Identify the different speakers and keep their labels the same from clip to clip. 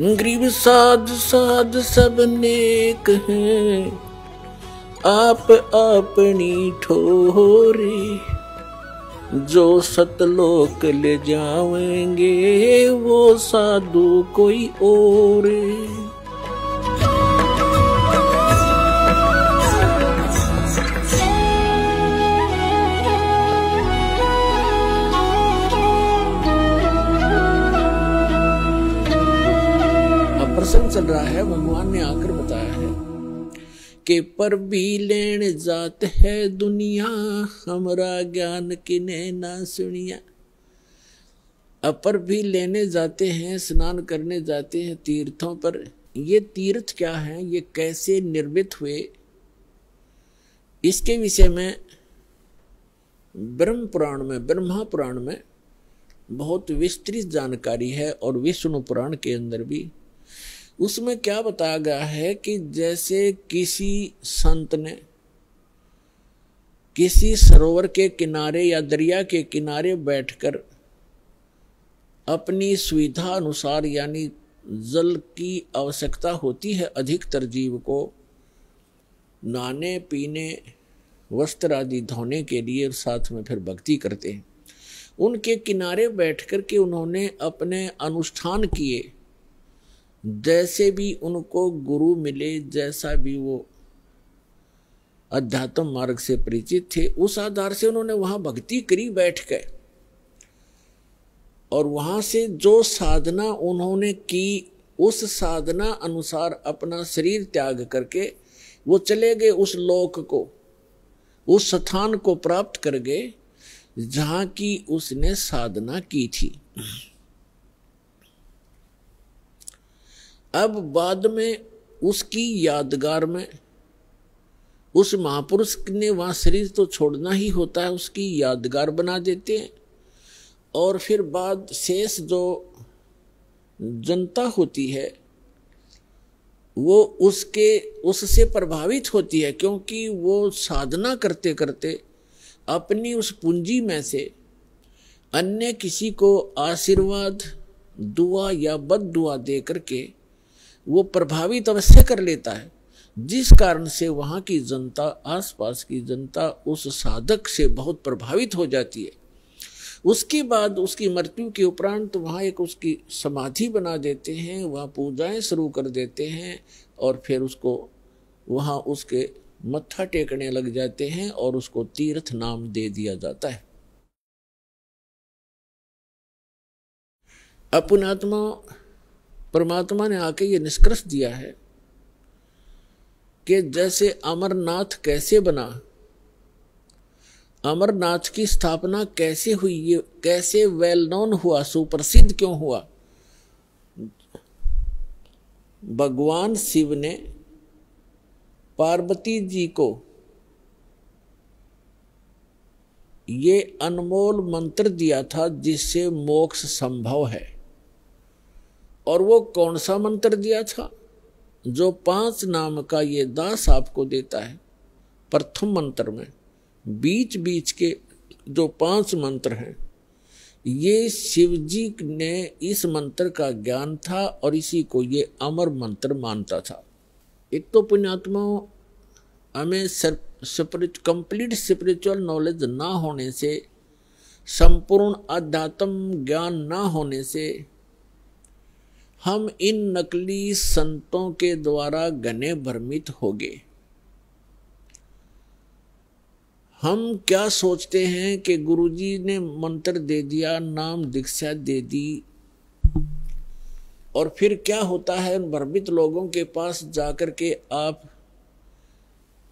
Speaker 1: गरीब साध साध सब नेक हैं, आप अपनी ठोरे। जो सतलोक ले जाएंगे वो साधु कोई और। प्रसंग चल रहा है, भगवान ने आकर बताया है कि पर भी लेन जात है दुनिया, हमरा ज्ञान किने ना सुनिया। अपर भी लेने जाते हैं, स्नान करने जाते हैं तीर्थों पर। ये तीर्थ क्या है, ये कैसे निर्मित हुए, इसके विषय में ब्रह्म पुराण में, ब्रह्मा पुराण में बहुत विस्तृत जानकारी है, और विष्णु पुराण के अंदर भी। उसमें क्या बताया गया है कि जैसे किसी संत ने किसी सरोवर के किनारे या दरिया के किनारे बैठकर अपनी सुविधा अनुसार, यानी जल की आवश्यकता होती है अधिकतर जीव को नहाने पीने वस्त्र आदि धोने के लिए, और साथ में फिर भक्ति करते हैं। उनके किनारे बैठकर के उन्होंने अपने अनुष्ठान किए, जैसे भी उनको गुरु मिले, जैसा भी वो अध्यात्म मार्ग से परिचित थे, उस आधार से उन्होंने वहां भक्ति करी बैठ के। और वहां से जो साधना उन्होंने की, उस साधना अनुसार अपना शरीर त्याग करके वो चले गए उस लोक को, उस स्थान को प्राप्त कर गए जहां की उसने साधना की थी। अब बाद में उसकी यादगार में उस महापुरुष ने वहां शरीर तो छोड़ना ही होता है, उसकी यादगार बना देते हैं। और फिर बाद शेष जो जनता होती है वो उससे प्रभावित होती है, क्योंकि वो साधना करते करते अपनी उस पूंजी में से अन्य किसी को आशीर्वाद, दुआ या बद दुआ दे करके वो प्रभावित अवश्य कर लेता है, जिस कारण से वहाँ की जनता, आसपास की जनता उस साधक से बहुत प्रभावित हो जाती है। उसके बाद उसकी मृत्यु के उपरांत वहाँ एक उसकी समाधि बना देते हैं, वहाँ पूजाएं शुरू कर देते हैं, और फिर उसको वहाँ उसके मत्था टेकने लग जाते हैं, और उसको तीर्थ नाम दे दिया जाता है। अपुण्यात्मा परमात्मा ने आके ये निष्कर्ष दिया है कि जैसे अमरनाथ कैसे बना, अमरनाथ की स्थापना कैसे हुई, ये कैसे वेल नोन हुआ, सुप्रसिद्ध क्यों हुआ। भगवान शिव ने पार्वती जी को ये अनमोल मंत्र दिया था जिससे मोक्ष संभव है। और वो कौन सा मंत्र दिया था? जो 5 नाम का ये दास आपको देता है। प्रथम मंत्र में बीच बीच के जो 5 मंत्र हैं, ये शिव जी ने इस मंत्र का ज्ञान था और इसी को ये अमर मंत्र मानता था। एक तो पुण्यात्मा हमें कंप्लीट स्पिरिचुअल नॉलेज ना होने से, संपूर्ण अध्यात्म ज्ञान ना होने से हम इन नकली संतों के द्वारा घने भ्रमित हो गए। हम क्या सोचते हैं कि गुरुजी ने मंत्र दे दिया, नाम दीक्षा दे दी, और फिर क्या होता है, उन भ्रमित लोगों के पास जाकर के आप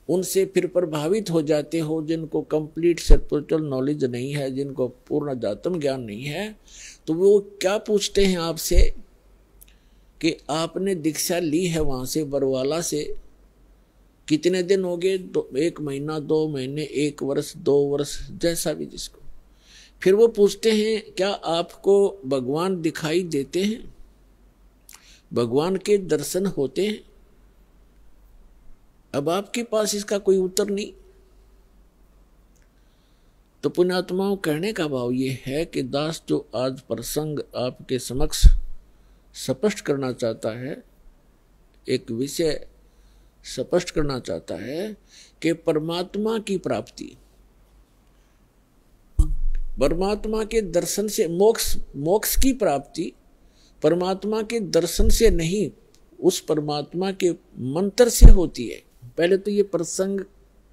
Speaker 1: उनसे फिर प्रभावित हो जाते हो, जिनको कंप्लीट स्पिरिचुअल नॉलेज नहीं है, जिनको पूर्ण अध्यात्म ज्ञान नहीं है। तो वो क्या पूछते हैं आपसे कि आपने दीक्षा ली है वहां से, बरवाला से, कितने दिन हो गए? 1 महीना, 2 महीने, 1 वर्ष, 2 वर्ष, जैसा भी जिसको। फिर वो पूछते हैं क्या आपको भगवान दिखाई देते हैं, भगवान के दर्शन होते हैं? अब आपके पास इसका कोई उत्तर नहीं। तो पुण्यात्माओं, कहने का भाव ये है कि दास जो आज प्रसंग आपके समक्ष स्पष्ट करना चाहता है, एक विषय स्पष्ट करना चाहता है कि परमात्मा की प्राप्ति, परमात्मा के दर्शन से, मोक्ष की प्राप्ति परमात्मा के दर्शन से नहीं, उस परमात्मा के मंत्र से होती है। पहले तो ये प्रसंग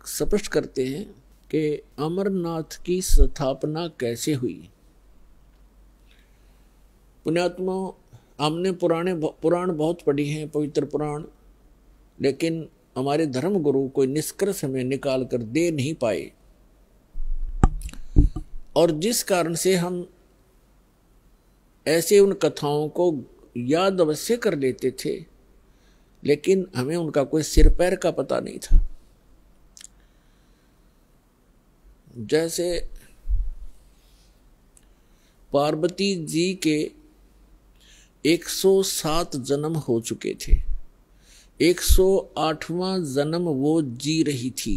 Speaker 1: स्पष्ट करते हैं कि अमरनाथ की स्थापना कैसे हुई। पुण्यात्मा, हमने पुराण बहुत पढ़ी हैं, पवित्र पुराण, लेकिन हमारे धर्म गुरु कोई निष्कर्ष हमें निकाल कर दे नहीं पाए, और जिस कारण से हम ऐसे उन कथाओं को याद अवश्य कर लेते थे, लेकिन हमें उनका कोई सिर पैर का पता नहीं था। जैसे पार्वती जी के 107 जन्म हो चुके थे, 108वां जन्म वो जी रही थी।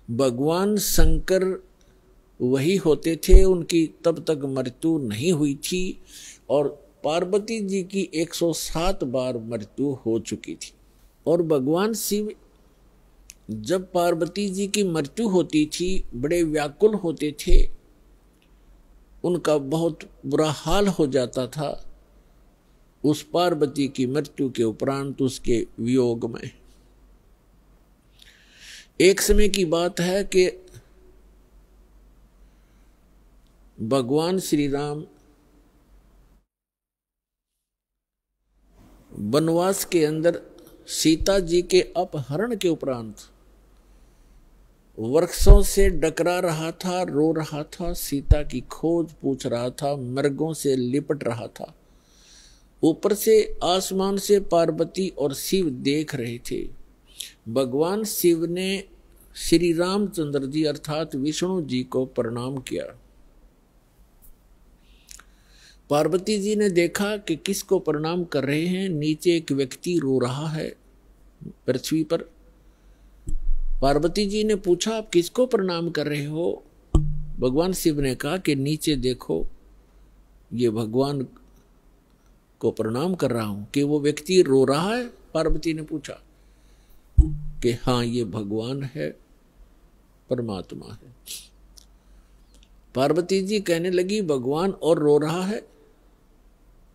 Speaker 1: भगवान शंकर वही होते थे, उनकी तब तक मृत्यु नहीं हुई थी, और पार्वती जी की 107 बार मृत्यु हो चुकी थी। और भगवान शिव जब पार्वती जी की मृत्यु होती थी बड़े व्याकुल होते थे, उनका बहुत बुरा हाल हो जाता था उस पार्वती की मृत्यु के उपरांत, उसके वियोग में। एक समय की बात है कि भगवान श्री राम वनवास के अंदर सीता जी के अपहरण के उपरांत वृक्षों से डकरा रहा था, रो रहा था, सीता की खोज पूछ रहा था, मृगों से लिपट रहा था। ऊपर से आसमान से पार्वती और शिव देख रहे थे। भगवान शिव ने श्री रामचंद्र जी अर्थात विष्णु जी को प्रणाम किया। पार्वती जी ने देखा कि किसको प्रणाम कर रहे हैं, नीचे एक व्यक्ति रो रहा है पृथ्वी पर। पार्वती जी ने पूछा, आप किसको प्रणाम कर रहे हो? भगवान शिव ने कहा कि नीचे देखो, ये भगवान को प्रणाम कर रहा हूं। कि वो व्यक्ति रो रहा है? पार्वती ने पूछा कि हाँ, ये भगवान है, परमात्मा है। पार्वती जी कहने लगी, भगवान और रो रहा है?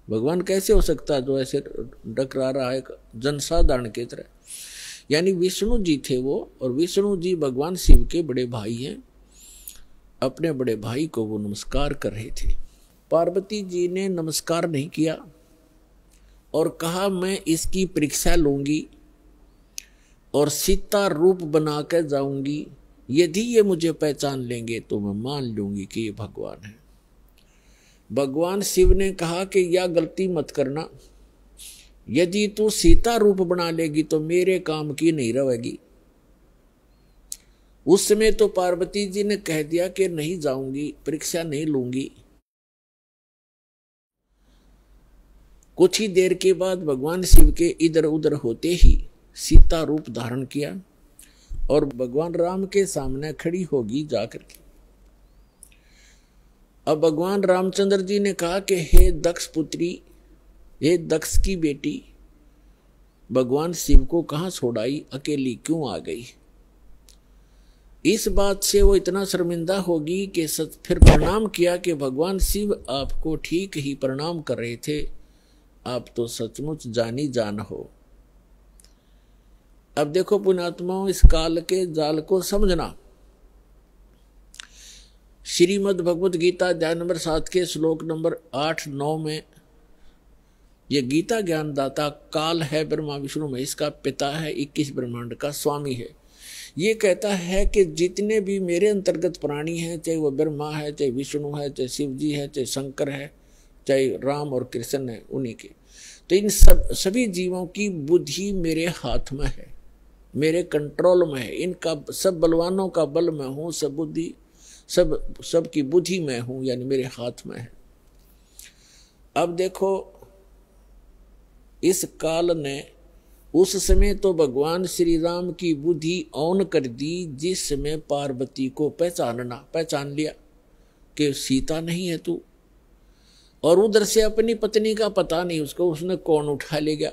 Speaker 1: भगवान कैसे हो सकता है जो ऐसे डकरा रहा है जनसाधारण की तरह? यानी विष्णु जी थे वो, और विष्णु जी भगवान शिव के बड़े भाई हैं। अपने बड़े भाई को वो नमस्कार कर रहे थे। पार्वती जी ने नमस्कार नहीं किया और कहा, मैं इसकी परीक्षा लूंगी और सीता रूप बना कर जाऊंगी। यदि ये मुझे पहचान लेंगे तो मैं मान लूंगी कि ये भगवान है। भगवान शिव ने कहा कि यह गलती मत करना, यदि तू सीता रूप बना लेगी तो मेरे काम की नहीं रहेगी। उस समय तो पार्वती जी ने कह दिया कि नहीं जाऊंगी, परीक्षा नहीं लूंगी। कुछ ही देर के बाद भगवान शिव के इधर उधर होते ही सीता रूप धारण किया और भगवान राम के सामने खड़ी होगी जाकर के। अब भगवान रामचंद्र जी ने कहा कि हे दक्ष पुत्री, हे दक्ष की बेटी, भगवान शिव को कहाँ छोड़ाई, अकेली क्यों आ गई? इस बात से वो इतना शर्मिंदा होगी कि फिर प्रणाम किया कि भगवान शिव आपको ठीक ही प्रणाम कर रहे थे, आप तो सचमुच जानी जान हो। अब देखो पुण्यात्माओं, इस काल के जाल को समझना। श्रीमद् भगवद गीता अध्याय नंबर 7 के श्लोक नंबर 8-9 में ये गीता ज्ञान दाता काल है, ब्रह्मा विष्णु महेश का पिता है, 21 ब्रह्मांड का स्वामी है। ये कहता है कि जितने भी मेरे अंतर्गत प्राणी हैं, चाहे वो ब्रह्मा है, चाहे विष्णु है, चाहे शिव जी है, चाहे शंकर है, चाहे राम और कृष्ण है, उन्हीं के, तो इन सभी जीवों की बुद्धि मेरे हाथ में है, मेरे कंट्रोल में है। इनका सब बलवानों का बल मैं हूँ, सब बुद्धि सबकी बुद्धि मैं हूँ, यानी मेरे हाथ में है। अब देखो, इस काल ने उस समय तो भगवान श्री राम की बुद्धि ऑन कर दी, जिस समय पार्वती को पहचान लिया कि सीता नहीं है तू। और उधर से अपनी पत्नी का पता नहीं उसको, उसने कौन उठा ले गया,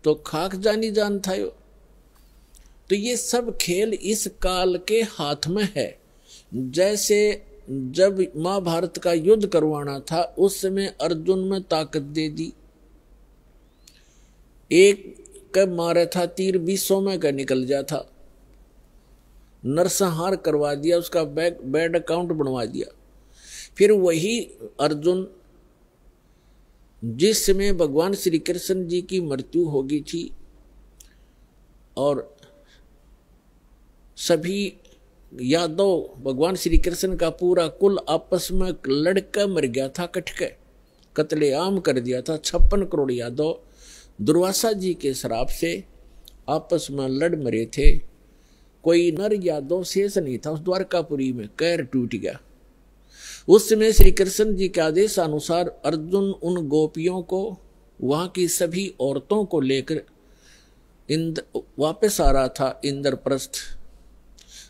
Speaker 1: तो खाक जानी जान था यो। तो ये सब खेल इस काल के हाथ में है। जैसे जब महाभारत का युद्ध करवाना था उस समय अर्जुन में ताकत दे दी, एक कब मारा था तीर 20 में का निकल जा था, नरसंहार करवा दिया, उसका बैड अकाउंट बनवा दिया। फिर वही अर्जुन जिस समय भगवान श्री कृष्ण जी की मृत्यु हो गई थी और सभी यादव भगवान श्री कृष्ण का पूरा कुल आपस में लड़कर मर गया था, कटके कत्लेआम कर दिया था। 56 करोड़ यादव दुर्वासा जी के श्राप से आपस में लड़ मरे थे। कोई नर यादव शेष नहीं था उस द्वारकापुरी में, कैर टूट गया। उस समय श्री कृष्ण जी के आदेश अनुसार अर्जुन उन गोपियों को, वहां की सभी औरतों को लेकर वापस आ रहा था इंद्रप्रस्थ।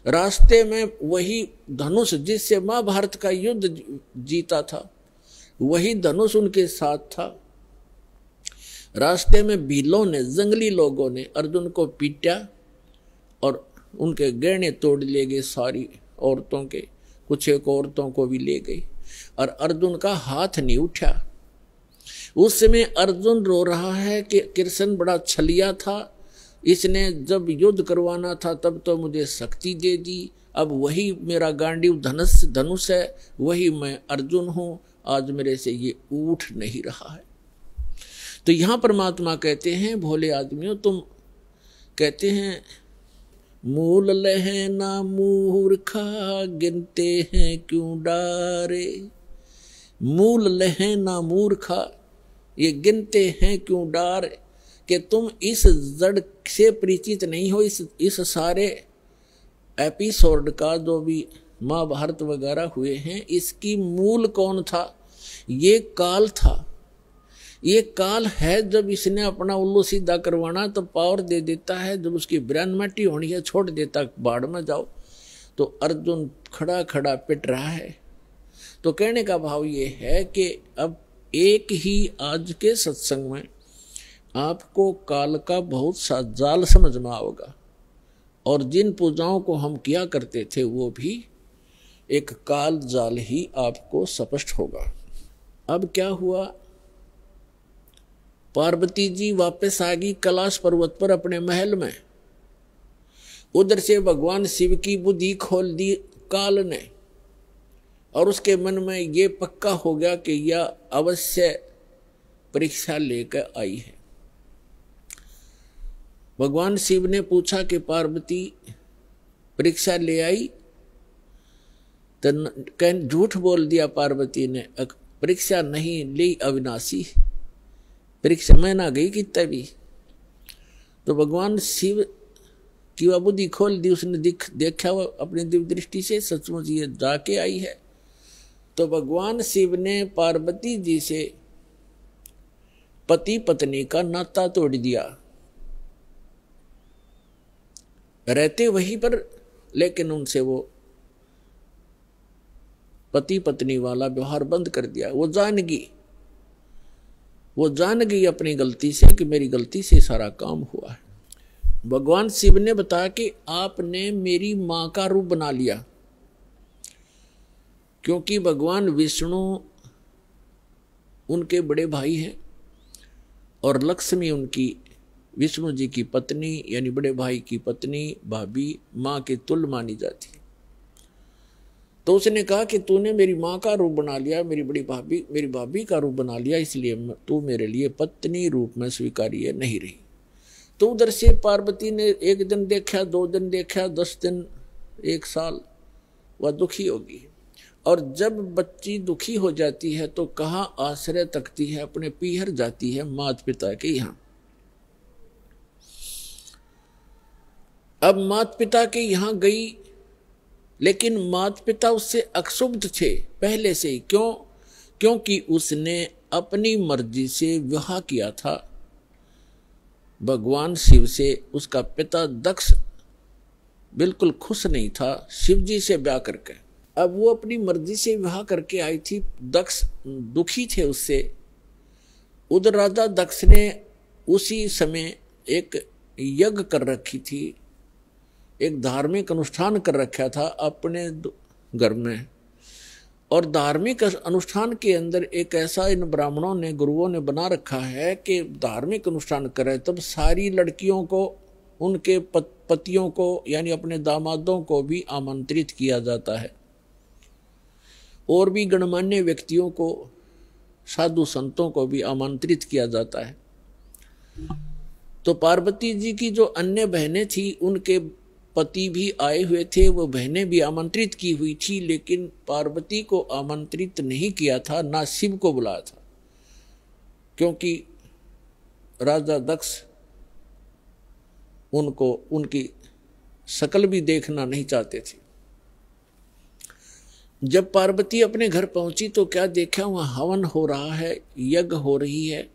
Speaker 1: रास्ते में वही धनुष जिससे महाभारत का युद्ध जीता था, वही धनुष उनके साथ था। रास्ते में भीलों ने, जंगली लोगों ने अर्जुन को पीटा और उनके गहने तोड़ ले गए, सारी औरतों के, कुछ एक औरतों को भी ले गई और अर्जुन का हाथ नहीं उठा। उस समय अर्जुन रो रहा है कि कृष्ण बड़ा छलिया था, इसने जब युद्ध करवाना था तब तो मुझे शक्ति दे दी, अब वही मेरा गांडीव धनुष है, वही मैं अर्जुन हूं, आज मेरे से ये उठ नहीं रहा है। तो यहां परमात्मा कहते हैं, भोले आदमियों तुम कहते हैं मूल लहे ना मूर्खा, गिनते हैं क्यों डारे। मूल लहे ना मूर्खा, ये गिनते हैं क्यों डारे, कि तुम इस जड़ से परिचित नहीं हो। इस सारे एपिसोड का जो भी महाभारत वगैरह हुए हैं, इसकी मूल कौन था? ये काल था। ये काल है, जब इसने अपना उल्लू सीधा करवाना तो पावर दे देता है, जब उसकी ब्रेन मट्टी होनी है छोड़ देता बाढ़ में जाओ। तो अर्जुन खड़ा खड़ा पिट रहा है। तो कहने का भाव ये है कि अब एक ही आज के सत्संग में आपको काल का बहुत सा जाल समझ में आओगा, और जिन पूजाओं को हम किया करते थे वो भी एक काल जाल ही आपको स्पष्ट होगा। अब क्या हुआ, पार्वती जी वापस आ गई कैलाश पर्वत पर अपने महल में। उधर से भगवान शिव की बुद्धि खोल दी काल ने, और उसके मन में ये पक्का हो गया कि यह अवश्य परीक्षा लेकर आई है। भगवान शिव ने पूछा कि पार्वती परीक्षा ले आई? तो झूठ बोल दिया पार्वती ने, परीक्षा नहीं ली अविनाशी, परीक्षा में ना गई कितना भी। तो भगवान शिव की वह बुद्धि खोल दी, उसने देखा वो अपनी दिव्य दृष्टि से सचमुच ये जाके आई है। तो भगवान शिव ने पार्वती जी से पति पत्नी का नाता तोड़ दिया, रहते वहीं पर, लेकिन उनसे वो पति पत्नी वाला व्यवहार बंद कर दिया। वो जान गई अपनी गलती से कि मेरी गलती से सारा काम हुआ है। भगवान शिव ने बताया कि आपने मेरी मां का रूप बना लिया, क्योंकि भगवान विष्णु उनके बड़े भाई हैं और लक्ष्मी उनकी, विष्णु जी की पत्नी यानी बड़े भाई की पत्नी, भाभी, मां के तुल्य मानी जाती। तो उसने कहा कि तूने मेरी मां का रूप बना लिया, मेरी भाभी का रूप बना लिया, इसलिए तू मेरे लिए पत्नी रूप में स्वीकार्य नहीं रही। तो उधर से पार्वती ने एक दिन देखा, 2 दिन देखा, 10 दिन, 1 साल, वह दुखी होगी। और जब बच्ची दुखी हो जाती है तो कहाँ आश्रय तकती है, अपने पीहर जाती है माता पिता के यहाँ। अब माता पिता के यहाँ गई, लेकिन माता पिता उससे अक्षुब्ध थे पहले से ही। क्यों? क्योंकि उसने अपनी मर्जी से विवाह किया था भगवान शिव से। उसका पिता दक्ष बिल्कुल खुश नहीं था शिव जी से ब्याह करके। अब वो अपनी मर्जी से विवाह करके आई थी। दक्ष दुखी थे उससे। उधर राजा दक्ष ने उसी समय एक यज्ञ कर रखी थी, एक धार्मिक अनुष्ठान कर रखा था अपने घर में। और धार्मिक अनुष्ठान के अंदर एक ऐसा इन ब्राह्मणों ने, गुरुओं ने बना रखा है कि धार्मिक अनुष्ठान करे तब सारी लड़कियों को, उनके पतियों को यानी अपने दामादों को भी आमंत्रित किया जाता है, और भी गणमान्य व्यक्तियों को, साधु संतों को भी आमंत्रित किया जाता है। तो पार्वती जी की जो अन्य बहनें थी उनके पति भी आए हुए थे, वो बहनें भी आमंत्रित की हुई थी, लेकिन पार्वती को आमंत्रित नहीं किया था, ना शिव को बुलाया था, क्योंकि राजा दक्ष उनको, उनकी शकल भी देखना नहीं चाहते थे। जब पार्वती अपने घर पहुंची तो क्या देखा, वहां हवन हो रहा है, यज्ञ हो रही है,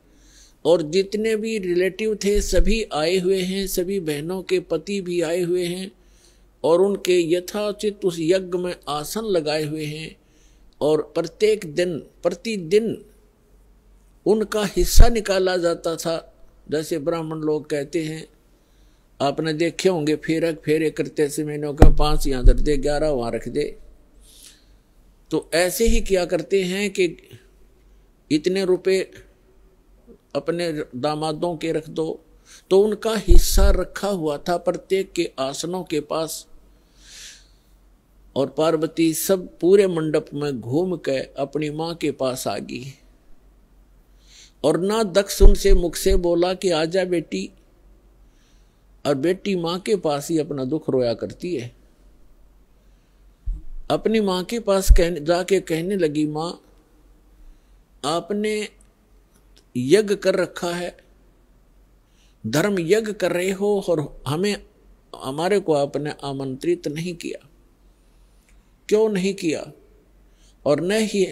Speaker 1: और जितने भी रिलेटिव थे सभी आए हुए हैं, सभी बहनों के पति भी आए हुए हैं, और उनके यथाचित उस यज्ञ में आसन लगाए हुए हैं, और प्रत्येक दिन प्रतिदिन उनका हिस्सा निकाला जाता था। जैसे ब्राह्मण लोग कहते हैं, आपने देखे होंगे फेरे करते समय का 5 यहाँ धर दे, 11 वहां रख दे। तो ऐसे ही किया करते हैं कि इतने रुपए अपने दामादों के रख दो, तो उनका हिस्सा रखा हुआ था प्रत्येक के आसनों के पास। और पार्वती सब पूरे मंडप में घूम के अपनी मां के पास आ गई, और ना दक्ष उनसे मुख से बोला कि आजा बेटी, और बेटी मां के पास ही अपना दुख रोया करती है। अपनी मां के पास जाके कहने लगी, मां आपने यज्ञ कर रखा है, धर्म यज्ञ कर रहे हो, और हमारे को आपने आमंत्रित नहीं किया, क्यों नहीं किया? और न ही,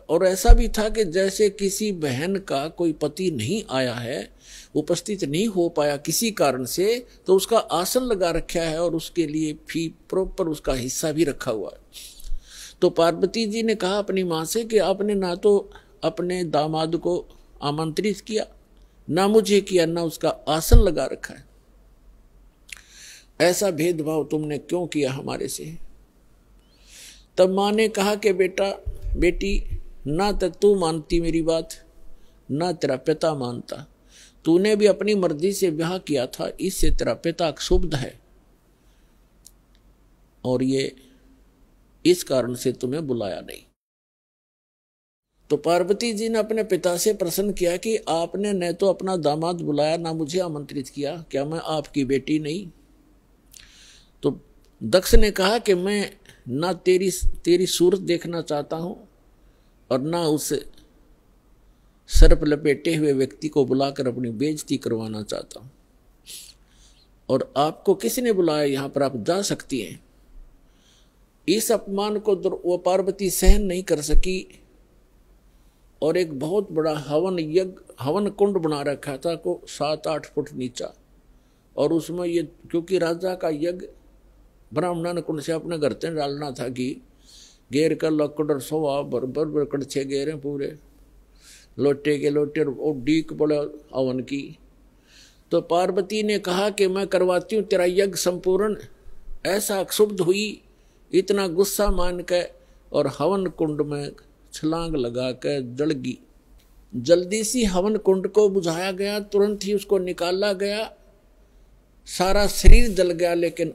Speaker 1: और ऐसा भी था कि जैसे किसी बहन का कोई पति नहीं आया है, उपस्थित नहीं हो पाया किसी कारण से, तो उसका आसन लगा रखा है और उसके लिए फी प्रॉपर उसका हिस्सा भी रखा हुआ है। तो पार्वती जी ने कहा अपनी मां से कि आपने ना तो अपने दामाद को आमंत्रित किया, ना मुझे किया, ना उसका आसन लगा रखा है, ऐसा भेदभाव तुमने क्यों किया हमारे से? तब मां ने कहा कि बेटी, ना तो तू मानती मेरी बात, ना तेरा पिता मानता, तूने भी अपनी मर्जी से ब्याह किया था, इससे तेरा पिता क्षुब्ध है, और ये इस कारण से तुम्हें बुलाया नहीं। तो पार्वती जी ने अपने पिता से प्रश्न किया कि आपने न तो अपना दामाद बुलाया, ना मुझे आमंत्रित किया, क्या मैं आपकी बेटी नहीं? तो दक्ष ने कहा कि मैं ना तेरी सूरत देखना चाहता हूं, और ना उस सर्प लपेटे हुए व्यक्ति को बुलाकर अपनी बेइज्जती करवाना चाहता हूं, और आपको किसने बुलाया? यहां पर आप जा सकती हैं। इस अपमान को वो पार्वती सहन नहीं कर सकी, और एक बहुत बड़ा हवन कुंड बना रखा था को 7-8 फुट नीचा, और उसमें ये, क्योंकि राजा का यज्ञ ब्राह्मण ने कुंड से अपने घर से डालना था कि घेर कर लकड़ और सोवा बरबर कड़छे घेरे पूरे लोटे के लोटे, और डीक पड़े हवन की। तो पार्वती ने कहा कि मैं करवाती हूँ तेरा यज्ञ संपूर्ण। ऐसा क्षुब्ध हुई, इतना गुस्सा मान के, और हवन कुंड में छलांग लगा कर जल गई। जल्दी सी हवन कुंड को बुझाया गया, तुरंत ही उसको निकाला गया, सारा शरीर जल गया, लेकिन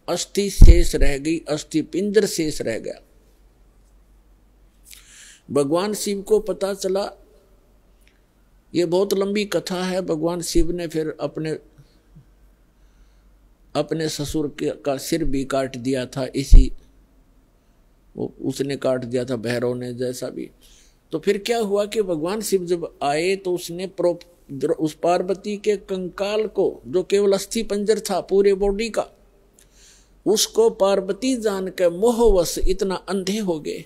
Speaker 1: अस्थि शेष रह गई, अस्थि पिंजर शेष रह गया। भगवान शिव को पता चला, ये बहुत लंबी कथा है। भगवान शिव ने फिर अपने ससुर का सिर भी काट दिया था, उसने काट दिया था, भैरव ने, जैसा भी। तो फिर क्या हुआ कि भगवान शिव जब आए तो उसने उस पार्वती के कंकाल को, जो केवल अस्थि पंजर था पूरे बॉडी का, उसको पार्वती जान के मोहवश इतना अंधे हो गए,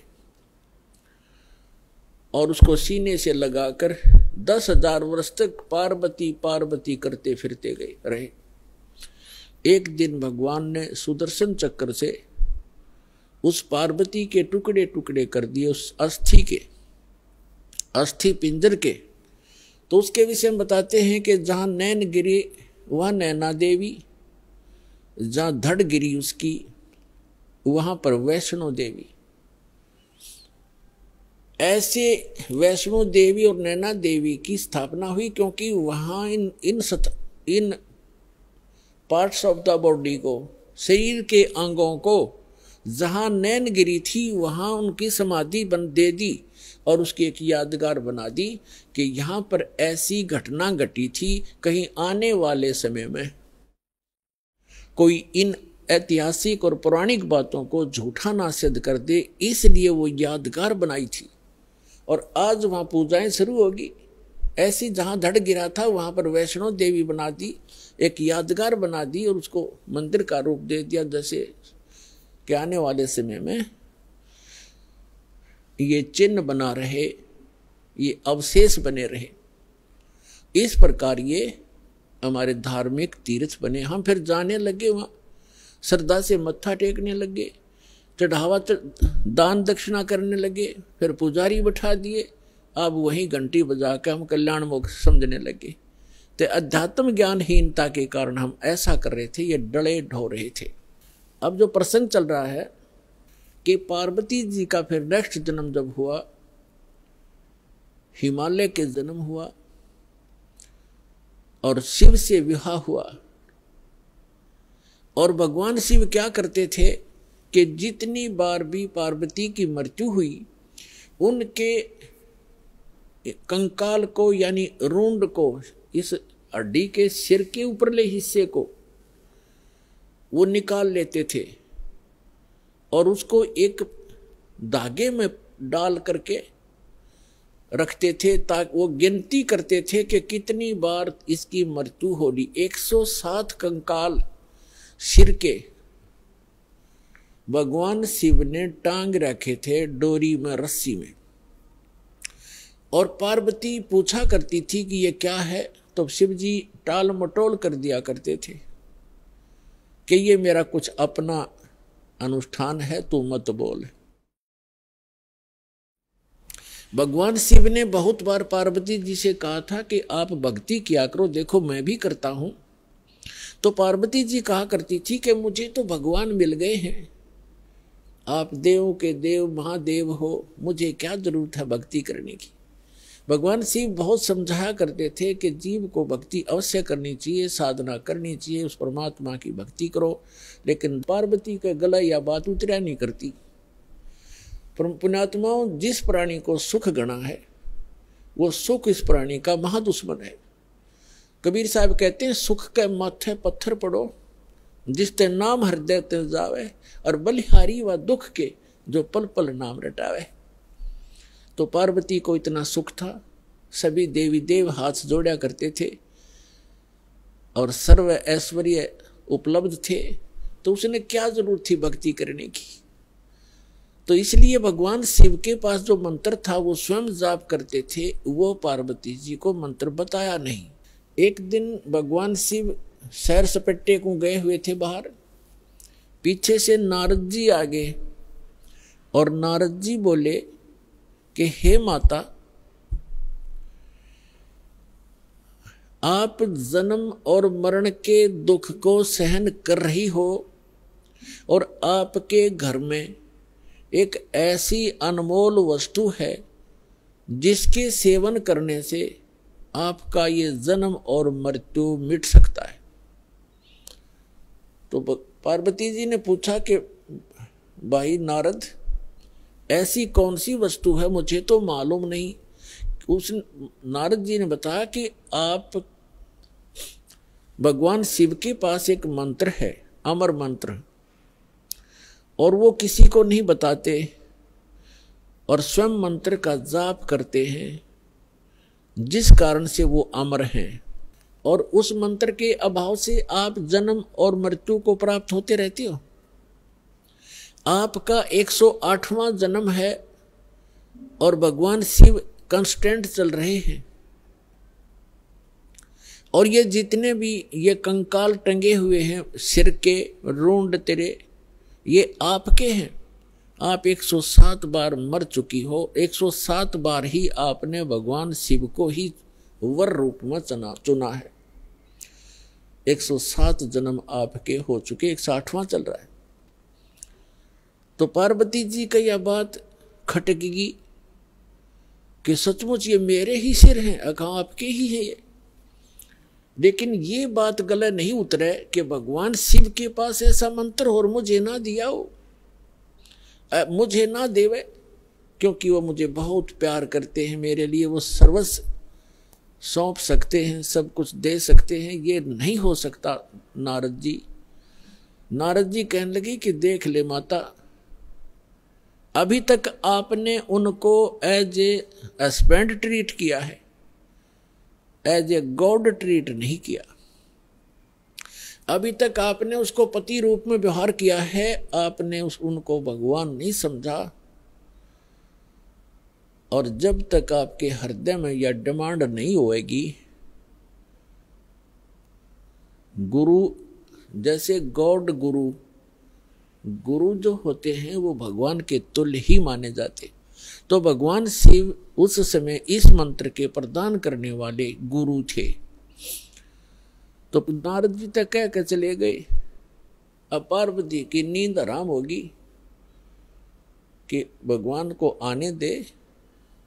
Speaker 1: और उसको सीने से लगाकर 10,000 वर्ष तक पार्वती पार्वती करते फिरते रहे। एक दिन भगवान ने सुदर्शन चक्र से उस पार्वती के टुकड़े टुकड़े कर दिए, उस अस्थि के, अस्थि पिंजर के। तो उसके विषय में बताते हैं कि जहाँ नैन गिरी वह नैना देवी, जहाँ धड़ गिरी उसकी वहाँ पर वैष्णो देवी। ऐसे वैष्णो देवी और नैना देवी की स्थापना हुई क्योंकि वहाँ इन पार्ट्स ऑफ द बॉडी को, शरीर के अंगों को, जहाँ नैन गिरी थी वहाँ उनकी समाधि दे दी और उसकी एक यादगार बना दी कि यहाँ पर ऐसी घटना घटी थी, कहीं आने वाले समय में कोई इन ऐतिहासिक और पौराणिक बातों को झूठा ना सिद्ध कर दे, इसलिए वो यादगार बनाई थी। और आज वहाँ पूजाएं शुरू होगी। ऐसी जहाँ धड़ गिरा था वहाँ पर वैष्णो देवी बना दी, एक यादगार बना दी और उसको मंदिर का रूप दे दिया, जैसे कि आने वाले समय में ये चिन्ह बना रहे, ये अवशेष बने रहे। इस प्रकार ये हमारे धार्मिक तीर्थ बने। हम फिर जाने लगे, वहाँ श्रद्धा से मत्था टेकने लगे, चढ़ावा दान दक्षिणा करने लगे, फिर पुजारी बैठा दिए, अब वही घंटी बजा के हम कल्याण मोक्ष समझने लगे। तो अध्यात्म ज्ञानहीनता के कारण हम ऐसा कर रहे थे, ये डले ढो रहे थे। अब जो प्रसंग चल रहा है कि पार्वती जी का फिर नेक्स्ट जन्म जब हुआ, हिमालय के जन्म हुआ और शिव से विवाह हुआ। और भगवान शिव क्या करते थे कि जितनी बार भी पार्वती की मृत्यु हुई, उनके कंकाल को यानी रूंड को, इस हड्डी के सिर के ऊपरले हिस्से को वो निकाल लेते थे और उसको एक धागे में डाल करके रखते थे, ताकि वो गिनती करते थे कि कितनी बार इसकी मृत्यु होगी। 107 कंकाल सिर के भगवान शिव ने टांग रखे थे डोरी में, रस्सी में। और पार्वती पूछा करती थी कि ये क्या है, तो शिव जी टाल मटोल कर दिया करते थे कि ये मेरा कुछ अपना अनुष्ठान है, तू मत बोल। भगवान शिव ने बहुत बार पार्वती जी से कहा था कि आप भक्ति किया करो, देखो मैं भी करता हूं। तो पार्वती जी कहा करती थी कि मुझे तो भगवान मिल गए हैं, आप देवों के देव महादेव हो, मुझे क्या जरूरत है भक्ति करने की। भगवान शिव बहुत समझाया करते थे कि जीव को भक्ति अवश्य करनी चाहिए, साधना करनी चाहिए, उस परमात्मा की भक्ति करो। लेकिन पार्वती का गला या बात उतरा नहीं करती। पुण्यात्माओं, जिस प्राणी को सुख गणा है वो सुख इस प्राणी का महादुश्मन है। कबीर साहब कहते हैं, सुख के माथे पत्थर पड़ो, जिसते नाम हृदय ते जावे, और बलिहारी व दुख के जो पल पल नाम रटावे। तो पार्वती को इतना सुख था, सभी देवी देव हाथ जोड़ा करते थे और सर्व ऐश्वर्य उपलब्ध थे, तो उसने क्या जरूरत थी भक्ति करने की। तो इसलिए भगवान शिव के पास जो मंत्र था वो स्वयं जाप करते थे, वो पार्वती जी को मंत्र बताया नहीं। एक दिन भगवान शिव सैर सपट्टे को गए हुए थे बाहर, पीछे से नारद जी आ गए और नारद जी बोले कि हे माता, आप जन्म और मरण के दुख को सहन कर रही हो और आपके घर में एक ऐसी अनमोल वस्तु है जिसके सेवन करने से आपका ये जन्म और मृत्यु मिट सकता है। तो पार्वती जी ने पूछा कि भाई नारद, ऐसी कौन सी वस्तु है, मुझे तो मालूम नहीं। उस नारद जी ने बताया कि आप भगवान शिव के पास एक मंत्र है, अमर मंत्र, और वो किसी को नहीं बताते और स्वयं मंत्र का जाप करते हैं, जिस कारण से वो अमर हैं। और उस मंत्र के अभाव से आप जन्म और मृत्यु को प्राप्त होते रहते हो। आपका 108वां जन्म है और भगवान शिव कांस्टेंट चल रहे हैं। और ये जितने भी ये कंकाल टंगे हुए हैं सिर के, रूंड तेरे, ये आपके हैं। आप 107 बार मर चुकी हो, 107 बार ही आपने भगवान शिव को ही वर रूप में चुना है। 107 जन्म आपके हो चुके, 108वां चल रहा है। तो पार्वती जी का यह बात खटकेगी कि सचमुच ये मेरे ही सिर हैं, अगर आपके ही हैं ये। लेकिन ये बात गले नहीं उतरे कि भगवान शिव के पास ऐसा मंत्र और मुझे ना दिया हो, मुझे ना देवे, क्योंकि वो मुझे बहुत प्यार करते हैं, मेरे लिए वो सर्वस्व सौंप सकते हैं, सब कुछ दे सकते हैं। ये नहीं हो सकता नारद जी। नारद जी कहने लगे कि देख ले माता, अभी तक आपने उनको एज ए हस्बैंड ट्रीट किया है, एज ए गॉड ट्रीट नहीं किया। अभी तक आपने उसको पति रूप में व्यवहार किया है, आपने उनको भगवान नहीं समझा। और जब तक आपके हृदय में यह डिमांड नहीं होएगी, गुरु जैसे गॉड गुरु जो होते हैं वो भगवान के तुल्य ही माने जाते। तो भगवान शिव उस समय इस मंत्र के प्रदान करने वाले गुरु थे। तो नारद जी तक कह के चले गए। अब पार्वती की नींद हराम होगी कि भगवान को आने दे,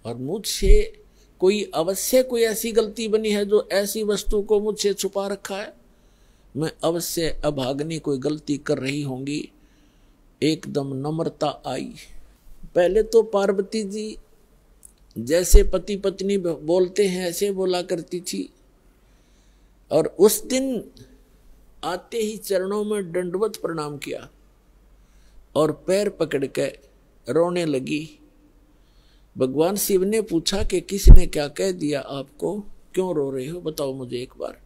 Speaker 1: और मुझसे कोई अवश्य कोई ऐसी गलती बनी है जो ऐसी वस्तु को मुझसे छुपा रखा है, मैं अवश्य अभाग्नि कोई गलती कर रही होंगी। एकदम नम्रता आई। पहले तो पार्वती जी जैसे पति पत्नी बोलते हैं ऐसे बोला करती थी, और उस दिन आते ही चरणों में दंडवत प्रणाम किया और पैर पकड़ के रोने लगी। भगवान शिव ने पूछा कि किसने क्या कह दिया आपको, क्यों रो रहे हो, बताओ मुझे एक बार।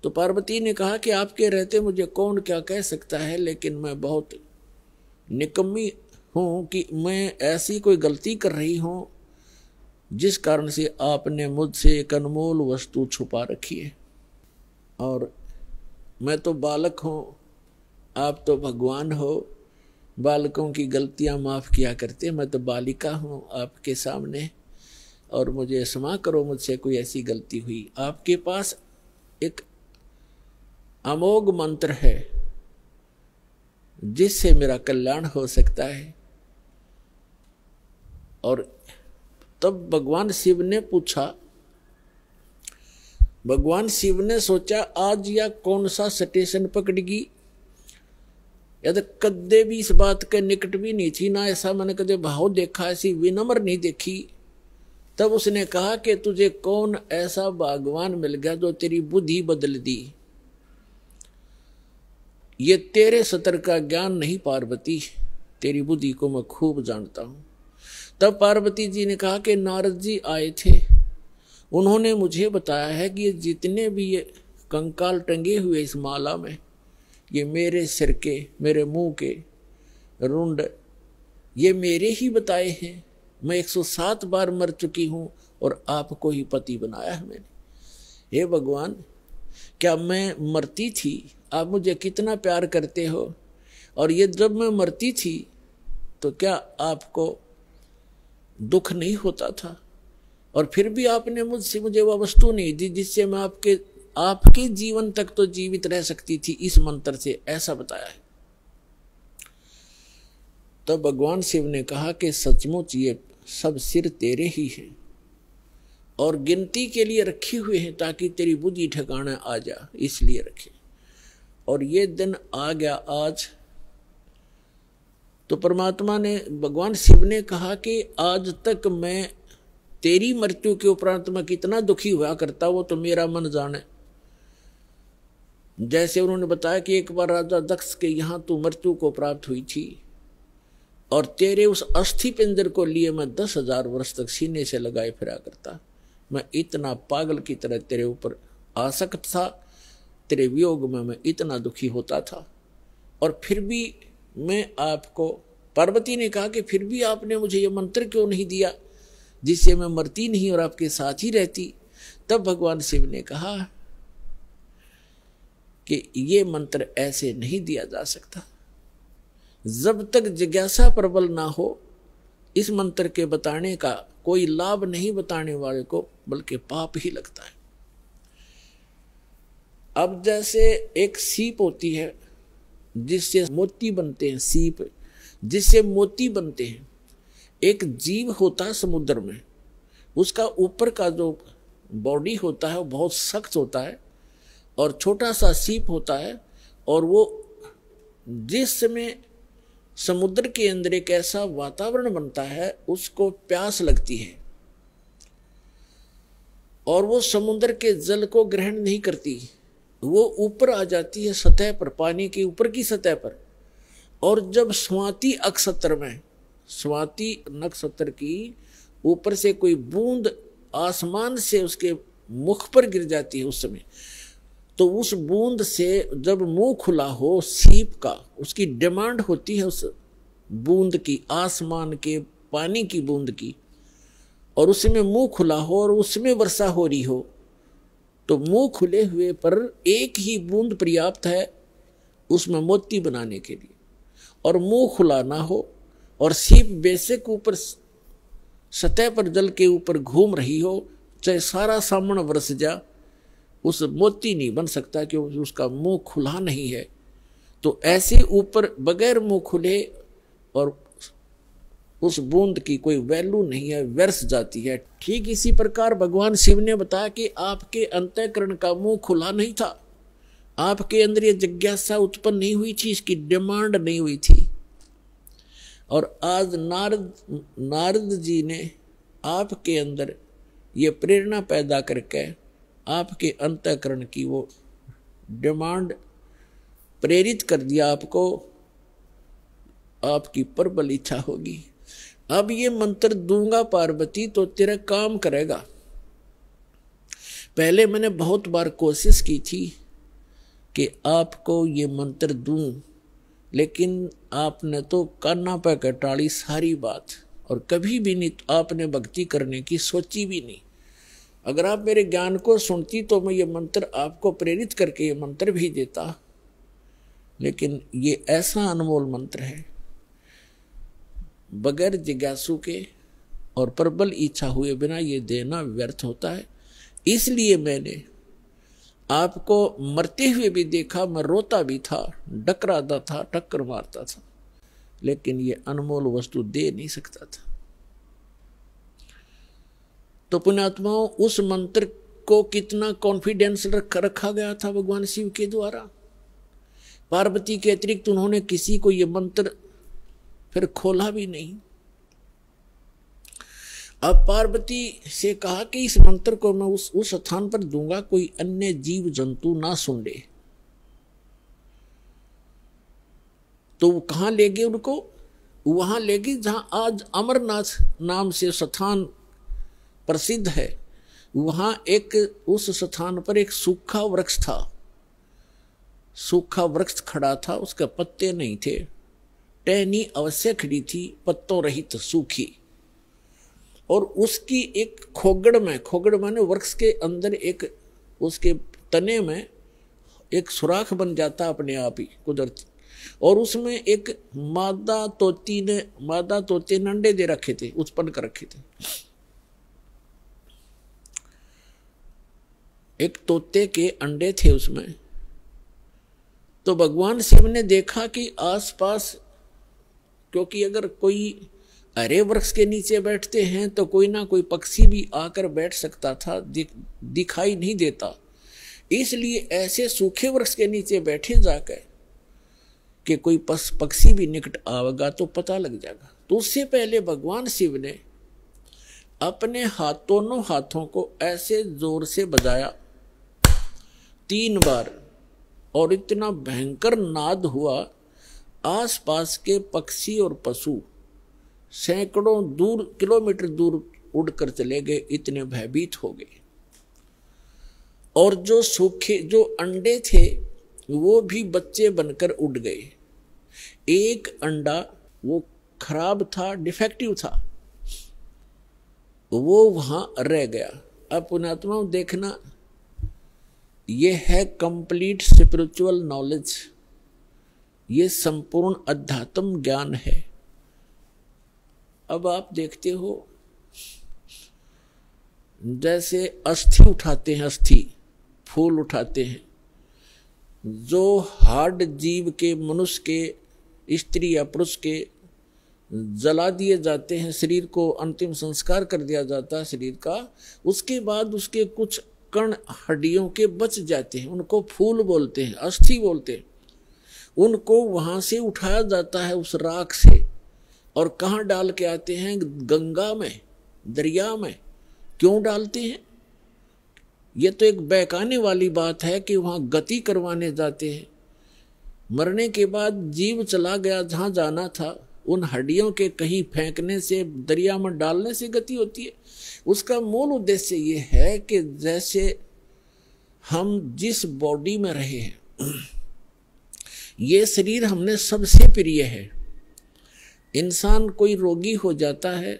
Speaker 1: तो पार्वती ने कहा कि आपके रहते मुझे कौन क्या कह सकता है, लेकिन मैं बहुत निकम्मी हूं कि मैं ऐसी कोई गलती कर रही हूं जिस कारण से आपने मुझसे एक अनमोल वस्तु छुपा रखी है। और मैं तो बालक हूं, आप तो भगवान हो, बालकों की गलतियां माफ किया करते, मैं तो बालिका हूं आपके सामने, और मुझे क्षमा करो, मुझसे कोई ऐसी गलती हुई। आपके पास एक अमोघ मंत्र है जिससे मेरा कल्याण हो सकता है। और तब भगवान शिव ने पूछा, भगवान शिव ने सोचा आज या कौन सा स्टेशन पकड़गी, या तो कदे भी इस बात के निकट भी नहीं थी, ना ऐसा मैंने कदे भाव देखा, ऐसी विनम्र नहीं देखी। तब उसने कहा कि तुझे कौन ऐसा भगवान मिल गया जो तेरी बुद्धि बदल दी। ये तेरे सतर का ज्ञान नहीं पार्वती, तेरी बुद्धि को मैं खूब जानता हूं। तब पार्वती जी ने कहा कि नारद जी आए थे, उन्होंने मुझे बताया है कि ये जितने भी ये कंकाल टंगे हुए इस माला में, ये मेरे सिर के, मेरे मुंह के रुंड, ये मेरे ही बताए हैं। मैं 107 बार मर चुकी हूं और आपको ही पति बनाया है मैंने। हे भगवान, क्या मैं मरती थी, आप मुझे कितना प्यार करते हो, और ये जब मैं मरती थी तो क्या आपको दुख नहीं होता था, और फिर भी आपने मुझे वह वस्तु नहीं दी जिससे मैं आपके जीवन तक तो जीवित रह सकती थी, इस मंत्र से ऐसा बताया है। तो भगवान शिव ने कहा कि सचमुच ये सब सिर तेरे ही हैं और गिनती के लिए रखे हुए हैं ताकि तेरी बुद्धि ठिकाना आ जा, इसलिए रखे। और ये दिन आ गया आज। तो परमात्मा ने, भगवान शिव ने कहा कि आज तक मैं तेरी मृत्यु के उपरांत मैं कितना दुखी हुआ करता, वो तो मेरा मन जाने। जैसे उन्होंने बताया कि एक बार राजा दक्ष के यहां तू मृत्यु को प्राप्त हुई थी, और तेरे उस अस्थि पिंजर को लिए मैं 10,000 वर्ष तक सीने से लगाए फिरा करता। मैं इतना पागल की तरह तेरे ऊपर आसक्त था, तेरे वियोग में मैं इतना दुखी होता था, और फिर भी मैं आपको, पार्वती ने कहा कि फिर भी आपने मुझे ये मंत्र क्यों नहीं दिया जिससे मैं मरती नहीं और आपके साथ ही रहती। तब भगवान शिव ने कहा कि ये मंत्र ऐसे नहीं दिया जा सकता, जब तक जिज्ञासा प्रबल ना हो इस मंत्र के बताने का कोई लाभ नहीं बताने वाले को, बल्कि पाप ही लगता है। अब जैसे एक सीप होती है जिससे मोती बनते हैं, सीप जिससे मोती बनते हैं। एक जीव होता है समुद्र में, उसका ऊपर का जो बॉडी होता है वो बहुत सख्त होता है और छोटा सा सीप होता है, और वो जिस समय समुद्र के अंदर एक ऐसा वातावरण बनता है उसको प्यास लगती है और वो समुद्र के जल को ग्रहण नहीं करती, वो ऊपर आ जाती है सतह पर, पानी के ऊपर की सतह पर। और जब स्वाति नक्षत्र में, स्वाति नक्षत्र की ऊपर से कोई बूंद आसमान से उसके मुख पर गिर जाती है उस समय, तो उस बूंद से जब मुंह खुला हो सीप का, उसकी डिमांड होती है उस बूंद की, आसमान के पानी की बूंद की, और उसमें मुंह खुला हो और उसमें वर्षा हो रही हो, तो मुंह खुले हुए पर एक ही बूंद पर्याप्त है उसमें मोती बनाने के लिए। और मुंह खुला ना हो और सीप बेशक ऊपर सतह पर जल के ऊपर घूम रही हो, चाहे सारा सामन बरस जा, उस मोती नहीं बन सकता क्योंकि उसका मुंह खुला नहीं है। तो ऐसे ऊपर बगैर मुंह खुले और उस बूंद की कोई वैल्यू नहीं है, व्यर्थ जाती है। ठीक इसी प्रकार भगवान शिव ने बताया कि आपके अंतःकरण का मुंह खुला नहीं था, आपके अंदर ये जिज्ञासा उत्पन्न नहीं हुई थी, इसकी डिमांड नहीं हुई थी। और आज नारद जी ने आपके अंदर ये प्रेरणा पैदा करके आपके अंतःकरण की वो डिमांड प्रेरित कर दिया, आपको आपकी प्रबल इच्छा होगी। अब ये मंत्र दूंगा पार्वती तो तेरा काम करेगा। पहले मैंने बहुत बार कोशिश की थी कि आपको ये मंत्र दूं, लेकिन आपने तो कान्ना पे कटाड़ी सारी बात, और कभी भी नहीं आपने भक्ति करने की सोची भी नहीं। अगर आप मेरे ज्ञान को सुनती तो मैं ये मंत्र आपको प्रेरित करके ये मंत्र भी देता, लेकिन ये ऐसा अनमोल मंत्र है, बगैर जिज्ञासु के और प्रबल इच्छा हुए बिना ये देना व्यर्थ होता है। इसलिए मैंने आपको मरते हुए भी देखा, मैं रोता भी था, डकराता था, टक्कर मारता था, लेकिन ये अनमोल वस्तु दे नहीं सकता था। तो पुण्यात्माओं, उस मंत्र को कितना कॉन्फिडेंस रखा गया था भगवान शिव के द्वारा। पार्वती के अतिरिक्त उन्होंने किसी को ये मंत्र फिर खोला भी नहीं। अब पार्वती से कहा कि इस मंत्र को मैं उस स्थान पर दूंगा, कोई अन्य जीव जंतु ना सुन ले। तो वो कहां ले गए उनको? वहां ले गए जहां आज अमरनाथ नाम से स्थान प्रसिद्ध है। वहां एक उस स्थान पर एक सूखा वृक्ष था, सूखा वृक्ष खड़ा था, उसके पत्ते नहीं थे, टहनी अवश्य खड़ी थी, पत्तों रहित सूखी। और उसकी एक खोगड़ माने वृक्ष के अंदर एक उसके तने में एक सुराख बन जाता अपने आप ही कुदरती, और उसमें एक मादा तोते ने अंडे दे रखे थे, उत्पन्न कर रखे थे। एक तोते के अंडे थे उसमें। तो भगवान शिव ने देखा कि आसपास, क्योंकि अगर कोई हरे वृक्ष के नीचे बैठते हैं तो कोई ना कोई पक्षी भी आकर बैठ सकता था, दिखाई नहीं देता, इसलिए ऐसे सूखे वृक्ष के नीचे बैठे जाकर कि कोई पक्षी भी निकट आवेगा तो पता लग जाएगा। तो उससे पहले भगवान शिव ने अपने दोनों हाथों को ऐसे जोर से बजाया 3 बार, और इतना भयंकर नाद हुआ, आसपास के पक्षी और पशु सैकड़ों किलोमीटर दूर उड़कर चले गए, इतने भयभीत हो गए। और जो अंडे थे वो भी बच्चे बनकर उड़ गए। एक अंडा वो खराब था, डिफेक्टिव था, वो वहां रह गया। अब पुण्यात्मा देखना, ये है कंप्लीट स्पिरिचुअल नॉलेज। ये संपूर्ण अध्यात्म ज्ञान है। अब आप देखते हो जैसे अस्थि उठाते हैं, अस्थि फूल उठाते हैं, जो हार्ड जीव के, मनुष्य के, स्त्री या पुरुष के जला दिए जाते हैं, शरीर को अंतिम संस्कार कर दिया जाता है शरीर का, उसके बाद उसके कुछ कण हड्डियों के बच जाते हैं, उनको फूल बोलते हैं, अस्थि बोलते हैं। उनको वहां से उठाया जाता है उस राख से, और कहाँ डाल के आते हैं? गंगा में, दरिया में। क्यों डालते हैं? ये तो एक बहकाने वाली बात है कि वहां गति करवाने जाते हैं। मरने के बाद जीव चला गया जहां जाना था, उन हड्डियों के कहीं फेंकने से, दरिया में डालने से गति होती है। उसका मूल उद्देश्य ये है कि जैसे हम जिस बॉडी में रहे हैं, ये शरीर हमने सबसे प्रिय है। इंसान कोई रोगी हो जाता है,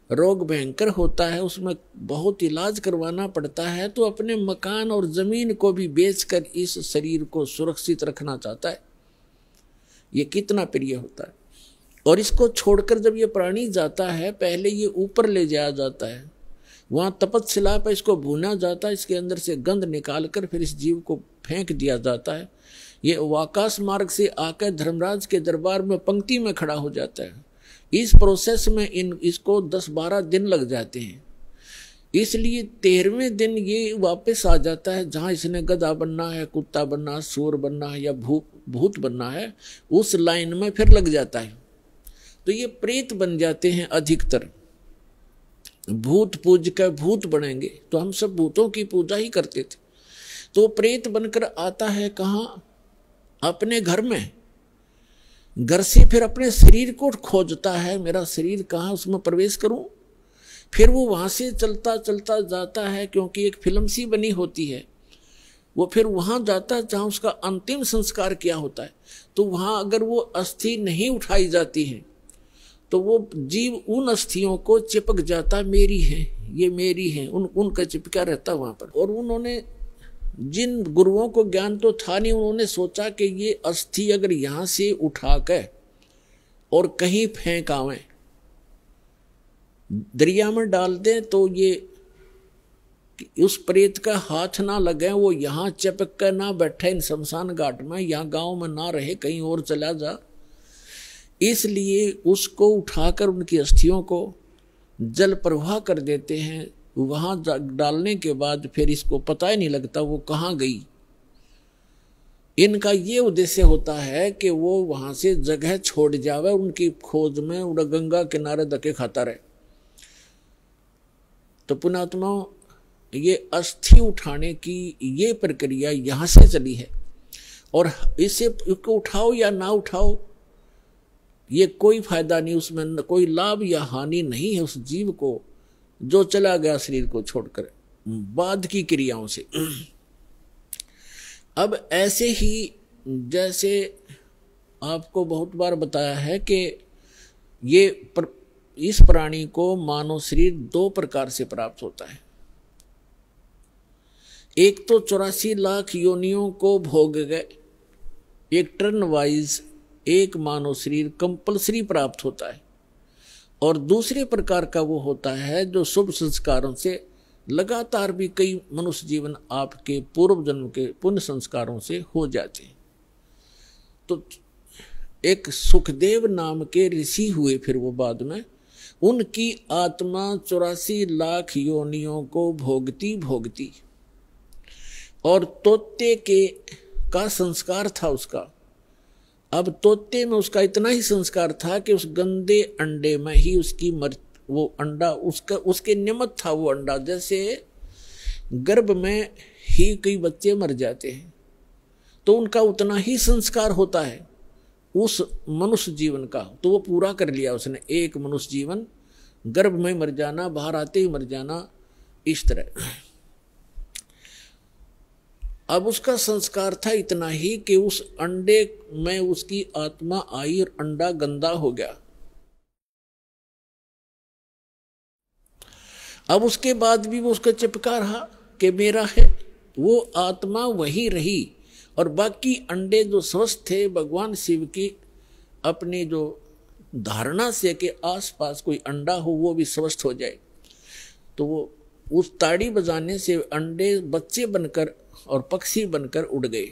Speaker 1: रोग भयंकर होता है, उसमें बहुत इलाज करवाना पड़ता है, तो अपने मकान और जमीन को भी बेचकर इस शरीर को सुरक्षित रखना चाहता है। ये कितना प्रिय होता है। और इसको छोड़कर जब ये प्राणी जाता है, पहले ये ऊपर ले जाया जाता है, वहां तपस्शिला पर इसको भूना जाता है, इसके अंदर से गंध निकालकर फिर इस जीव को फेंक दिया जाता है। ये आकाश मार्ग से आकर धर्मराज के दरबार में पंक्ति में खड़ा हो जाता है। इस प्रोसेस में इसको 10-12 दिन लग जाते हैं। इसलिए 13वें दिन ये वापस आ जाता है जहां इसने गधा बनना है, कुत्ता बनना, सूर बनना है या भूत बनना है, उस लाइन में फिर लग जाता है। तो ये प्रेत बन जाते हैं अधिकतर। भूत पूज कर भूत बनेंगे, तो हम सब भूतों की पूजा ही करते थे। तो प्रेत बनकर आता है कहाँ? अपने घर में। घर से फिर अपने शरीर को खोजता है, मेरा शरीर कहाँ, उसमें प्रवेश करूं। फिर वो वहां से चलता चलता जाता है, क्योंकि एक फिल्म सी बनी होती है, वो फिर वहां जाता है जहां उसका अंतिम संस्कार किया होता है। तो वहां अगर वो अस्थि नहीं उठाई जाती है तो वो जीव उन अस्थियों को चिपक जाता, मेरी है, ये मेरी है, उनका चिपका रहता वहां पर। और उन्होंने, जिन गुरुओं को ज्ञान तो था नहीं, उन्होंने सोचा कि ये अस्थि अगर यहां से उठा कर और कहीं फेंक आवे, दरिया में डाल दें, तो ये उस प्रेत का हाथ ना लगे, वो यहां चिपक कर ना बैठे इन शमशान घाट में, यहां गांव में ना रहे, कहीं और चला जा। इसलिए उसको उठाकर उनकी अस्थियों को जल प्रवाह कर देते हैं। वहां डालने के बाद फिर इसको पता ही नहीं लगता वो कहाँ गई। इनका ये उद्देश्य होता है कि वो वहां से जगह छोड़ जावे, उनकी खोज में उड़ा गंगा किनारे धक्के खाता रहे। तो पुणात्मा, ये अस्थि उठाने की ये प्रक्रिया यहां से चली है। और इसको उठाओ या ना उठाओ, ये कोई फायदा नहीं, उसमें कोई लाभ या हानि नहीं है उस जीव को जो चला गया शरीर को छोड़कर बाद की क्रियाओं से। अब ऐसे ही जैसे आपको बहुत बार बताया है कि इस प्राणी को मानव शरीर 2 प्रकार से प्राप्त होता है। एक तो 84 लाख योनियों को भोग गए, एक टर्न वाइज एक मानव शरीर कंपलसरी प्राप्त होता है। और दूसरे प्रकार का वो होता है जो शुभ संस्कारों से लगातार भी कई मनुष्य जीवन आपके पूर्व जन्म के पुण्य संस्कारों से हो जाते हैं। तो एक सुखदेव नाम के ऋषि हुए, फिर वो बाद में उनकी आत्मा 84 लाख योनियों को भोगती भोगती, और तोते का संस्कार था उसका। अब तोते में उसका इतना ही संस्कार था कि उस गंदे अंडे में ही उसकी वो अंडा उसके निमित्त था वो अंडा। जैसे गर्भ में ही कई बच्चे मर जाते हैं, तो उनका उतना ही संस्कार होता है उस मनुष्य जीवन का, तो वो पूरा कर लिया उसने। एक मनुष्य जीवन, गर्भ में मर जाना, बाहर आते ही मर जाना, इस तरह। अब उसका संस्कार था इतना ही कि उस अंडे में उसकी आत्मा आई और अंडा गंदा हो गया। अब उसके बाद भी वो उसका चिपका रहा कि मेरा है, वो आत्मा वही रही और बाकी अंडे जो स्वस्थ थे भगवान शिव की अपनी जो धारणा से कि आसपास कोई अंडा हो वो भी स्वस्थ हो जाए, तो वो उस ताड़ी बजाने से अंडे बच्चे बनकर और पक्षी बनकर उड़ गए।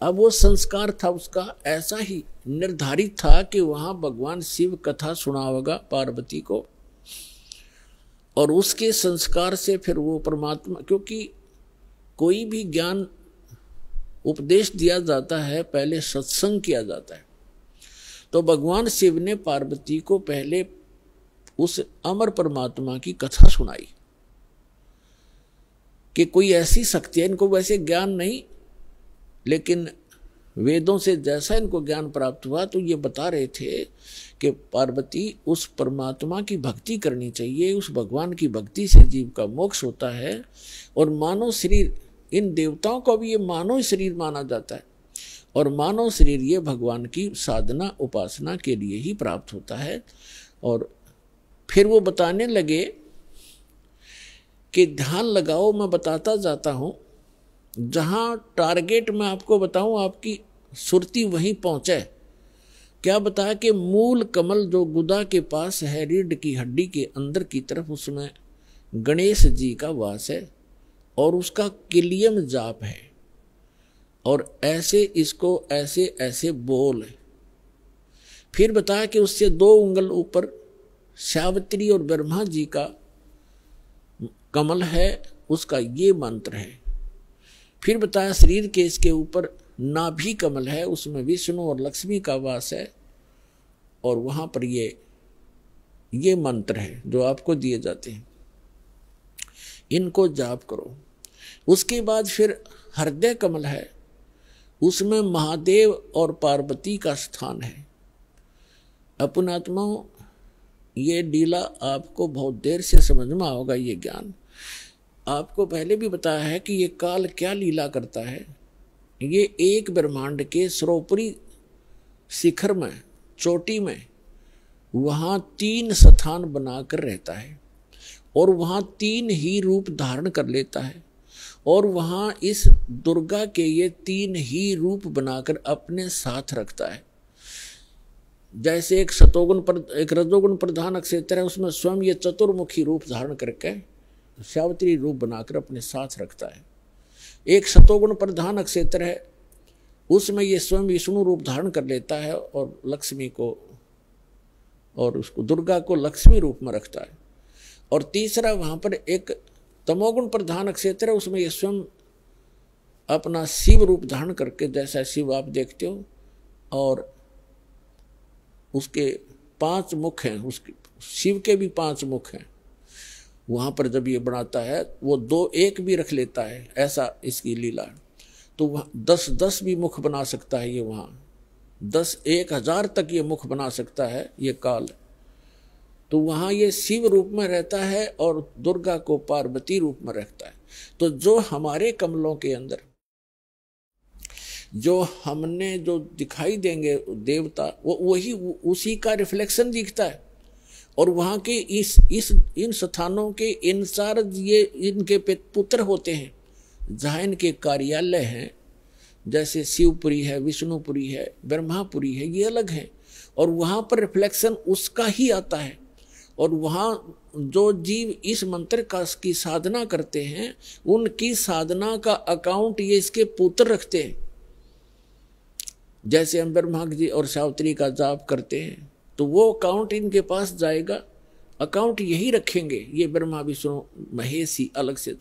Speaker 1: अब वो संस्कार था उसका ऐसा ही निर्धारित था कि वहां भगवान शिव कथा सुनाएगा पार्वती को, और उसके संस्कार से फिर वो परमात्मा, क्योंकि कोई भी ज्ञान उपदेश दिया जाता है पहले सत्संग किया जाता है, तो भगवान शिव ने पार्वती को पहले उस अमर परमात्मा की कथा सुनाई कि कोई ऐसी शक्ति है, इनको वैसे ज्ञान नहीं, लेकिन वेदों से जैसा इनको ज्ञान प्राप्त हुआ तो ये बता रहे थे कि पार्वती उस परमात्मा की भक्ति करनी चाहिए, उस भगवान की भक्ति से जीव का मोक्ष होता है। और मानव शरीर, इन देवताओं को भी ये मानव शरीर माना जाता है, और मानव शरीर ये भगवान की साधना उपासना के लिए ही प्राप्त होता है। और फिर वो बताने लगे कि ध्यान लगाओ, मैं बताता जाता हूं, जहां टारगेट मैं आपको बताऊं आपकी सुरती वहीं पहुंचे। क्या बताया कि मूल कमल जो गुदा के पास है, रीढ़ की हड्डी के अंदर की तरफ, उसमें गणेश जी का वास है और उसका किलियम जाप है, और ऐसे इसको ऐसे ऐसे बोल। फिर बताया कि उससे 2 उंगल ऊपर सावित्री और ब्रह्मा जी का कमल है, उसका ये मंत्र है। फिर बताया शरीर के इसके ऊपर नाभि कमल है, उसमें विष्णु और लक्ष्मी का वास है, और वहां पर ये मंत्र है जो आपको दिए जाते हैं, इनको जाप करो। उसके बाद फिर हृदय कमल है, उसमें महादेव और पार्वती का स्थान है। अपनात्माओं, ये डीला आपको बहुत देर से समझ में आओगा। ये ज्ञान आपको पहले भी बताया है कि ये काल क्या लीला करता है। ये एक ब्रह्मांड के सर्वोपरि शिखर में, चोटी में, वहाँ 3 स्थान बनाकर रहता है, और वहाँ 3 ही रूप धारण कर लेता है, और वहाँ इस दुर्गा के ये 3 ही रूप बनाकर अपने साथ रखता है। जैसे एक एक रजोगुण प्रधान अक्षेत्र है, उसमें स्वयं ये चतुर्मुखी रूप धारण करके सावित्री रूप बनाकर अपने साथ रखता है। एक सतोगुण प्रधान अक्षेत्र है, उसमें ये स्वयं विष्णु रूप धारण कर लेता है और लक्ष्मी को और उसको दुर्गा को लक्ष्मी रूप में रखता है। और तीसरा वहां पर एक तमोगुण प्रधान क्षेत्र है, उसमें ये स्वयं अपना शिव रूप धारण करके, जैसा शिव आप देखते हो, और उसके 5 मुख हैं, उसके शिव के भी 5 मुख हैं। वहां पर जब ये बनाता है वो 2-1 भी रख लेता है, ऐसा इसकी लीला। तो वह 10-10 भी मुख बना सकता है ये, वहां 10-1000 तक ये मुख बना सकता है ये काल। तो वहां ये शिव रूप में रहता है और दुर्गा को पार्वती रूप में रखता है। तो जो हमारे कमलों के अंदर जो हमने जो दिखाई देंगे देवता, वो वही उसी का रिफ्लेक्शन दिखता है। और वहां के इन स्थानों के इंचार्ज ये इनके पुत्र होते हैं, जहाँ इनके कार्यालय हैं, जैसे शिवपुरी है, विष्णुपुरी है, ब्रह्मापुरी है, ये अलग है, और वहां पर रिफ्लेक्शन उसका ही आता है। और वहां जो जीव इस मंत्र की साधना करते हैं, उनकी साधना का अकाउंट ये इसके पुत्र रखते हैं। जैसे हम ब्रह्मा जी और सावित्री का जाप करते हैं, तो वो अकाउंट इनके पास जाएगा, अकाउंट यही रखेंगे ये ब्रह्मा विष्णु महेश ही अलग से।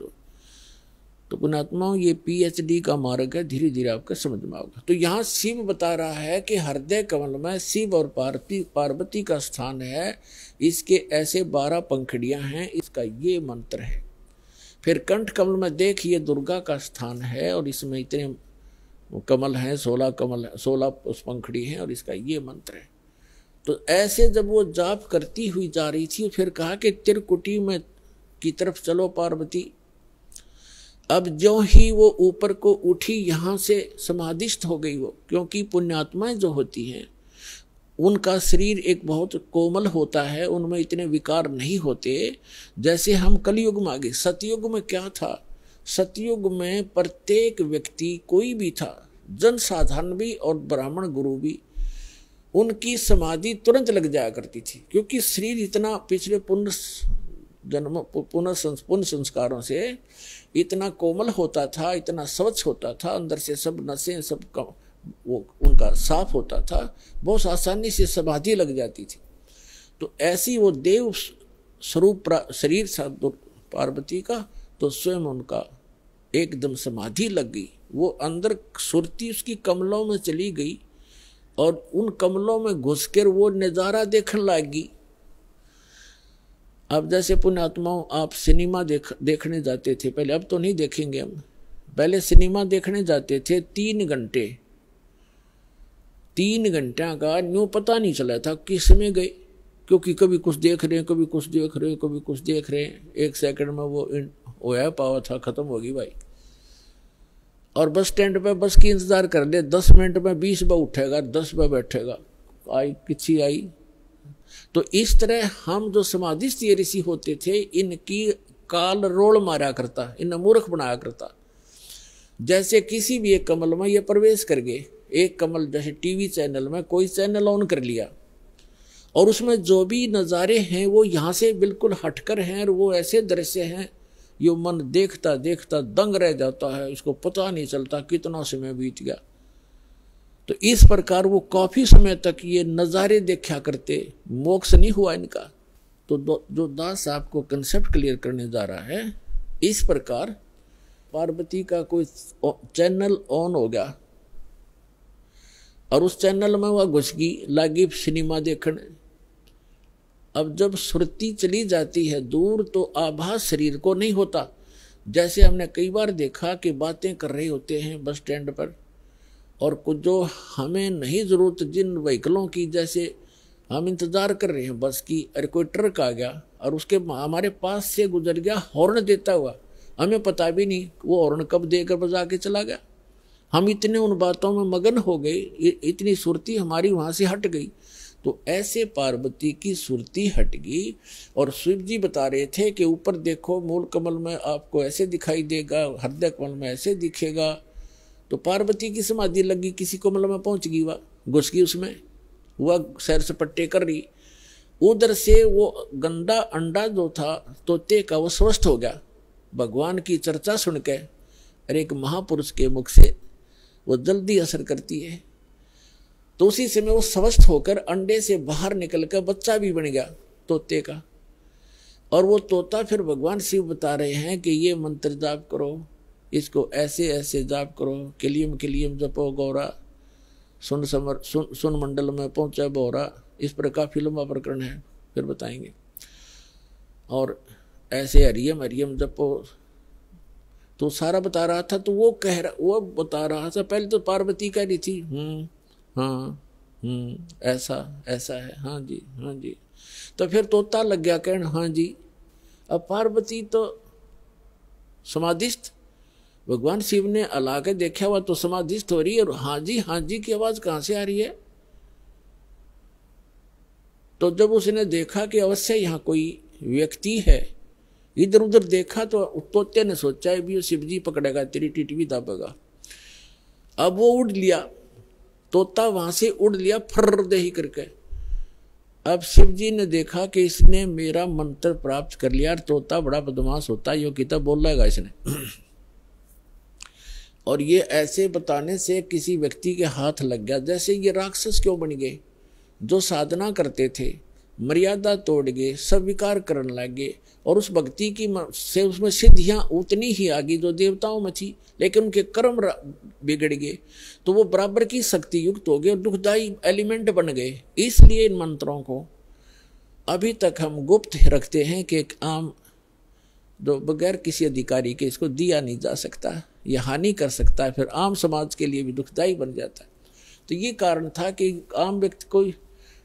Speaker 1: तो पुण्यात्माओं, ये PhD का मार्ग है, धीरे धीरे आपका समझ में आएगा। तो यहाँ शिव बता रहा है कि हृदय कमल में शिव और पार्वती का स्थान है, इसके ऐसे 12 पंखुड़ियां हैं, इसका ये मंत्र है। फिर कंठ कमल में देख, ये दुर्गा का स्थान है, और इसमें इतने कमल हैं, 16 पंखुड़ी हैं, और इसका ये मंत्र है। तो ऐसे जब वो जाप करती हुई जा रही थी, फिर कहा कि त्रिकुटी में की तरफ चलो पार्वती। अब जो ही वो ऊपर को उठी, यहाँ से समाधिस्थ हो गई वो, क्योंकि पुण्यात्माएं जो होती हैं उनका शरीर एक बहुत कोमल होता है, उनमें इतने विकार नहीं होते जैसे हम कलयुग में आ गए। सतयुग में क्या था? सतयुग में प्रत्येक व्यक्ति कोई भी था, जन साधारण भी और ब्राह्मण गुरु भी, उनकी समाधि तुरंत लग जाया करती थी, क्योंकि शरीर इतना पिछले पुनः संस्कारों से इतना कोमल होता था, इतना स्वच्छ होता था, अंदर से सब नसें सब वो उनका साफ होता था, बहुत आसानी से समाधि लग जाती थी। तो ऐसी वो देव स्वरूप शरीर था पार्वती का, तो स्वयं उनका एकदम समाधि लग गई। वो अंदर सुरती उसकी कमलों में चली गई और उन कमलों में घुसकर वो नज़ारा देखने लगी। अब जैसे पुण्यात्माओं आप सिनेमा देखने जाते थे पहले, अब तो नहीं देखेंगे हम, पहले सिनेमा देखने जाते थे 3 घंटे, 3 घंटा का न्यू पता नहीं चला था किस में गए, क्योंकि कभी कुछ देख रहे हैं, कभी कुछ देख रहे हैं, कभी कुछ देख रहे हैं, 1 सेकंड में वो होया पावा था खत्म होगी भाई। और बस स्टैंड पे बस की इंतजार कर ले, 10 मिनट में 20 बार उठेगा, 10 बार बैठेगा, आई किसी आई। तो इस तरह हम जो समाधिस्थ ऋषि होते थे, इनकी काल रोल मारा करता, इन्हें मूर्ख बनाया करता। जैसे किसी भी एक कमल में ये प्रवेश कर गए, एक कमल जैसे टीवी चैनल में कोई चैनल ऑन कर लिया और उसमें जो भी नज़ारे हैं वो यहाँ से बिल्कुल हटकर हैं, और वो ऐसे दृश्य हैं यो मन देखता देखता दंग रह जाता है, इसको पता नहीं चलता कितना समय बीत गया। तो इस प्रकार वो काफी समय तक ये नज़ारे देखा करते, मोक्ष नहीं हुआ इनका। तो जो दास आपको कंसेप्ट क्लियर करने जा रहा है, इस प्रकार पार्वती का कोई चैनल ऑन हो गया और उस चैनल में वह घुस गई, लागी सिनेमा देखने। अब जब सुरती चली जाती है दूर तो आभास शरीर को नहीं होता। जैसे हमने कई बार देखा कि बातें कर रहे होते हैं बस स्टैंड पर, और कुछ जो हमें नहीं जरूरत जिन व्हीकलों की, जैसे हम इंतजार कर रहे हैं बस की, अरे कोई ट्रक आ गया और उसके हमारे पास से गुजर गया हॉर्न देता हुआ, हमें पता भी नहीं वो हॉर्न कब देकर बजा के चला गया। हम इतने उन बातों में मगन हो गए, इतनी सुरती हमारी वहाँ से हट गई। तो ऐसे पार्वती की सुरती हट गई और शिव जी बता रहे थे कि ऊपर देखो मूल कमल में आपको ऐसे दिखाई देगा, हृदय कमल में ऐसे दिखेगा। तो पार्वती की समाधि लगी, किसी कमल में पहुंच गई, वह घुस गई उसमें, वह सैर सपट्टे कर रही। उधर से वो गंदा अंडा जो था तोते का वो स्वस्थ हो गया भगवान की चर्चा सुन के, और एक महापुरुष के मुख से वो जल्दी असर करती है। तो उसी समय वो स्वस्थ होकर अंडे से बाहर निकलकर बच्चा भी बन गया तोते का। और वो तोता फिर भगवान शिव बता रहे हैं कि ये मंत्र जाप करो, इसको ऐसे ऐसे जाप करो, किलियम किलियम जपो गौरा, सुन मंडल में पहुंचा बोरा। इस पर काफी लंबा प्रकरण है, फिर बताएंगे। और ऐसे हरियम हरियम जपो, तो सारा बता रहा था। तो वो वो बता रहा था, पहले तो पार्वती कह रही थी हाँ ऐसा ऐसा है, हाँ जी हाँ जी। तो फिर तोता लग गया कहने हाँ जी। अब पार्वती तो समाधिस्थ, भगवान शिव ने अला के देखा हुआ तो समाधिस्थ हो रही है, और हाँ जी की आवाज कहाँ से आ रही है। तो जब उसने देखा कि अवश्य यहाँ कोई व्यक्ति है, इधर उधर देखा तो तोते ने सोचा है भी शिव जी पकड़ेगा, तेरी टिटवी दाबेगा। अब वो उड़ लिया, तोता वहां से उड़ लिया फर्र दे ही करके। अब शिव जी ने देखा कि इसने मेरा मंत्र प्राप्त कर लिया, और तोता बड़ा बदमाश होता है, यो किताब बोल रहेगा इसने। और ये ऐसे बताने से किसी व्यक्ति के हाथ लग गया। जैसे ये राक्षस क्यों बन गए, जो साधना करते थे मर्यादा तोड़ गए, सब विकार करने लगे, और उस भक्ति की से उसमें सिद्धियां उतनी ही आ गई जो देवताओं में थी, लेकिन उनके कर्म बिगड़ गए, तो वो बराबर की शक्ति युक्त हो गए और दुखदायी एलिमेंट बन गए। इसलिए इन मंत्रों को अभी तक हम गुप्त रखते हैं कि एक आम जो बगैर किसी अधिकारी के इसको दिया नहीं जा सकता, यह हानि कर सकता है, फिर आम समाज के लिए भी दुखदायी बन जाता है। तो ये कारण था कि आम व्यक्ति को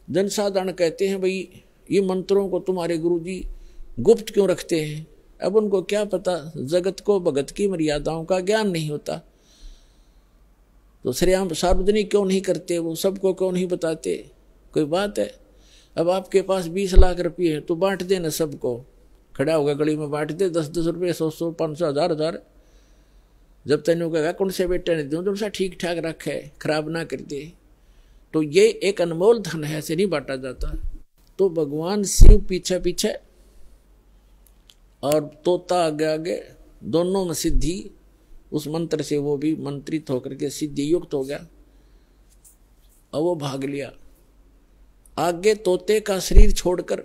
Speaker 1: जनसाधारण कहते हैं भाई ये मंत्रों को तुम्हारे गुरुजी गुप्त क्यों रखते हैं। अब उनको क्या पता, जगत को भगत की मर्यादाओं का ज्ञान नहीं होता, तो श्रेयाम सार्वजनिक क्यों नहीं करते, वो सबको क्यों नहीं बताते। कोई बात है, अब आपके पास 20 लाख रुपये हैं तो बांट देना सबको, खड़ा होगा गली में बांट दे, 10-10 रुपये, 100-100, 500, 1000-1000। जब तेन कहेगा कौन से बेटे ने दूं जो ठीक ठाक रखे, खराब ना कर दे। तो ये एक अनमोल धन है, ऐसे नहीं बांटा जाता। तो भगवान शिव पीछे पीछे और तोता आगे आगे, दोनों में सिद्धि। उस मंत्र से वो भी मंत्रित होकर के सिद्धि युक्त हो गया और वो भाग लिया। आगे तोते का शरीर छोड़कर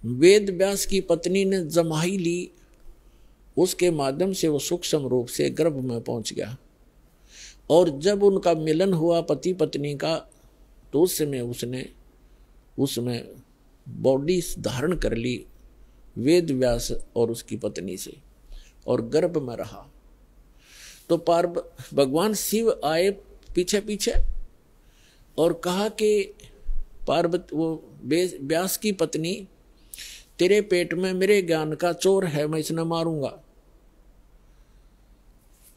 Speaker 1: वेद व्यास की पत्नी ने जमाई ली, उसके माध्यम से वो सूक्ष्म रूप से गर्भ में पहुंच गया। और जब उनका मिलन हुआ पति पत्नी का, तो उस समय उसने उसमें बॉडी धारण कर ली वेद व्यास और उसकी पत्नी से, और गर्भ में रहा। तो भगवान शिव आए पीछे पीछे और कहा कि पार्वती, वो व्यास की पत्नी, तेरे पेट में मेरे ज्ञान का चोर है, मैं इसे मारूंगा।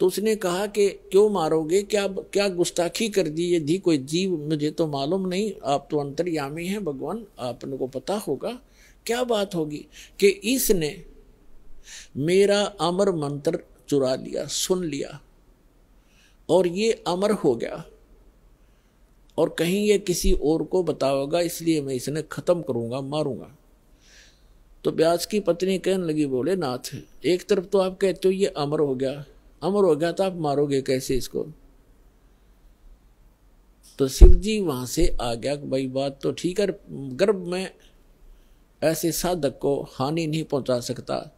Speaker 1: तो उसने कहा कि क्यों मारोगे, क्या गुस्ताखी कर दी, यदि कोई जीव, मुझे तो मालूम नहीं, आप तो अंतर्यामी हैं भगवान, आपने को पता होगा क्या बात होगी कि इसने मेरा अमर मंत्र चुरा लिया, सुन लिया और ये अमर हो गया, और कहीं ये किसी और को बताओगा, इसलिए मैं इसने खत्म करूंगा, मारूंगा। तो व्यास की पत्नी कहने लगी, बोले नाथ, एक तरफ तो आप कहते हो ये अमर हो गया, अमर हो गया तो आप मारोगे कैसे इसको? तो शिव जी वहां से आ गया, भाई बात तो ठीक है, गर्भ में ऐसे साधक को हानि नहीं पहुंचा सकता।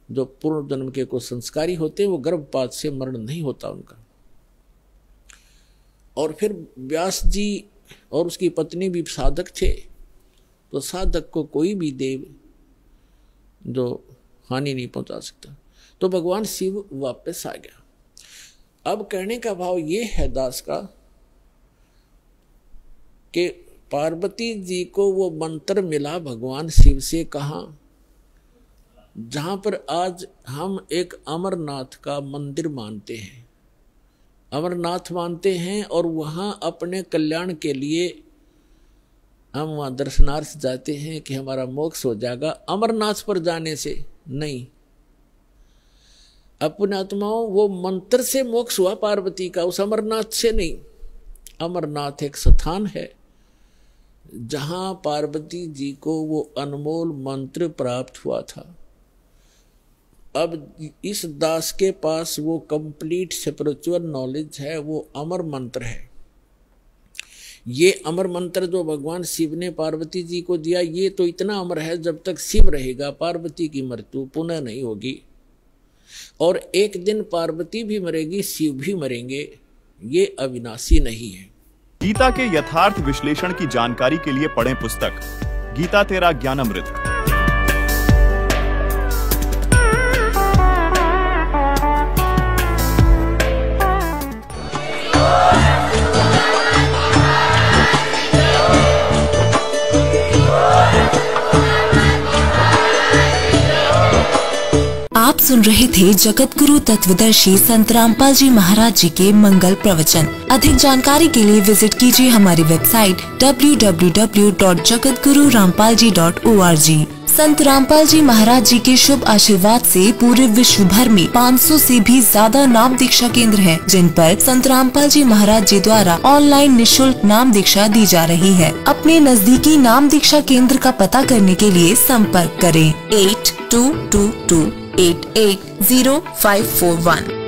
Speaker 1: जो पूर्व जन्म के कुछ संस्कारी होते हैं वो गर्भपात से मरण नहीं होता उनका। और फिर व्यास जी और उसकी पत्नी भी साधक थे, तो साधक को कोई भी देव जो हानि नहीं पहुंचा सकता। तो भगवान शिव वापस आ गया। अब कहने का भाव ये है दास का कि पार्वती जी को वो मंत्र मिला भगवान शिव से, कहा जहां पर आज हम एक अमरनाथ का मंदिर मानते हैं, अमरनाथ मानते हैं, और वहां अपने कल्याण के लिए हम वहां दर्शनार्थ जाते हैं कि हमारा मोक्ष हो जाएगा। अमरनाथ पर जाने से नहीं, अपने आत्माओं वो मंत्र से मोक्ष हुआ पार्वती का, उस अमरनाथ से नहीं। अमरनाथ एक स्थान है जहां पार्वती जी को वो अनमोल मंत्र प्राप्त हुआ था। अब इस दास के पास वो कंप्लीट स्पिरिचुअल नॉलेज है, वो अमर मंत्र है। ये अमर मंत्र जो भगवान शिव ने पार्वती जी को दिया, ये तो इतना अमर है, जब तक शिव रहेगा पार्वती की मृत्यु पुनः नहीं होगी। और एक दिन पार्वती भी मरेगी, शिव भी मरेंगे, ये अविनाशी नहीं है।
Speaker 2: गीता के यथार्थ विश्लेषण की जानकारी के लिए पढ़ें पुस्तक गीता तेरा ज्ञानामृत।
Speaker 3: आप सुन रहे थे जगत गुरु तत्वदर्शी संत रामपाल जी महाराज जी के मंगल प्रवचन। अधिक जानकारी के लिए विजिट कीजिए हमारी वेबसाइट www.jagatgururampalji.org। संत रामपाल जी महाराज जी के शुभ आशीर्वाद से पूरे विश्व भर में 500 से भी ज्यादा नाम दीक्षा केंद्र हैं, जिन पर संत रामपाल जी महाराज जी द्वारा ऑनलाइन निशुल्क नाम दीक्षा दी जा रही है। अपने नजदीकी नाम दीक्षा केंद्र का पता करने के लिए संपर्क करें 8222880541।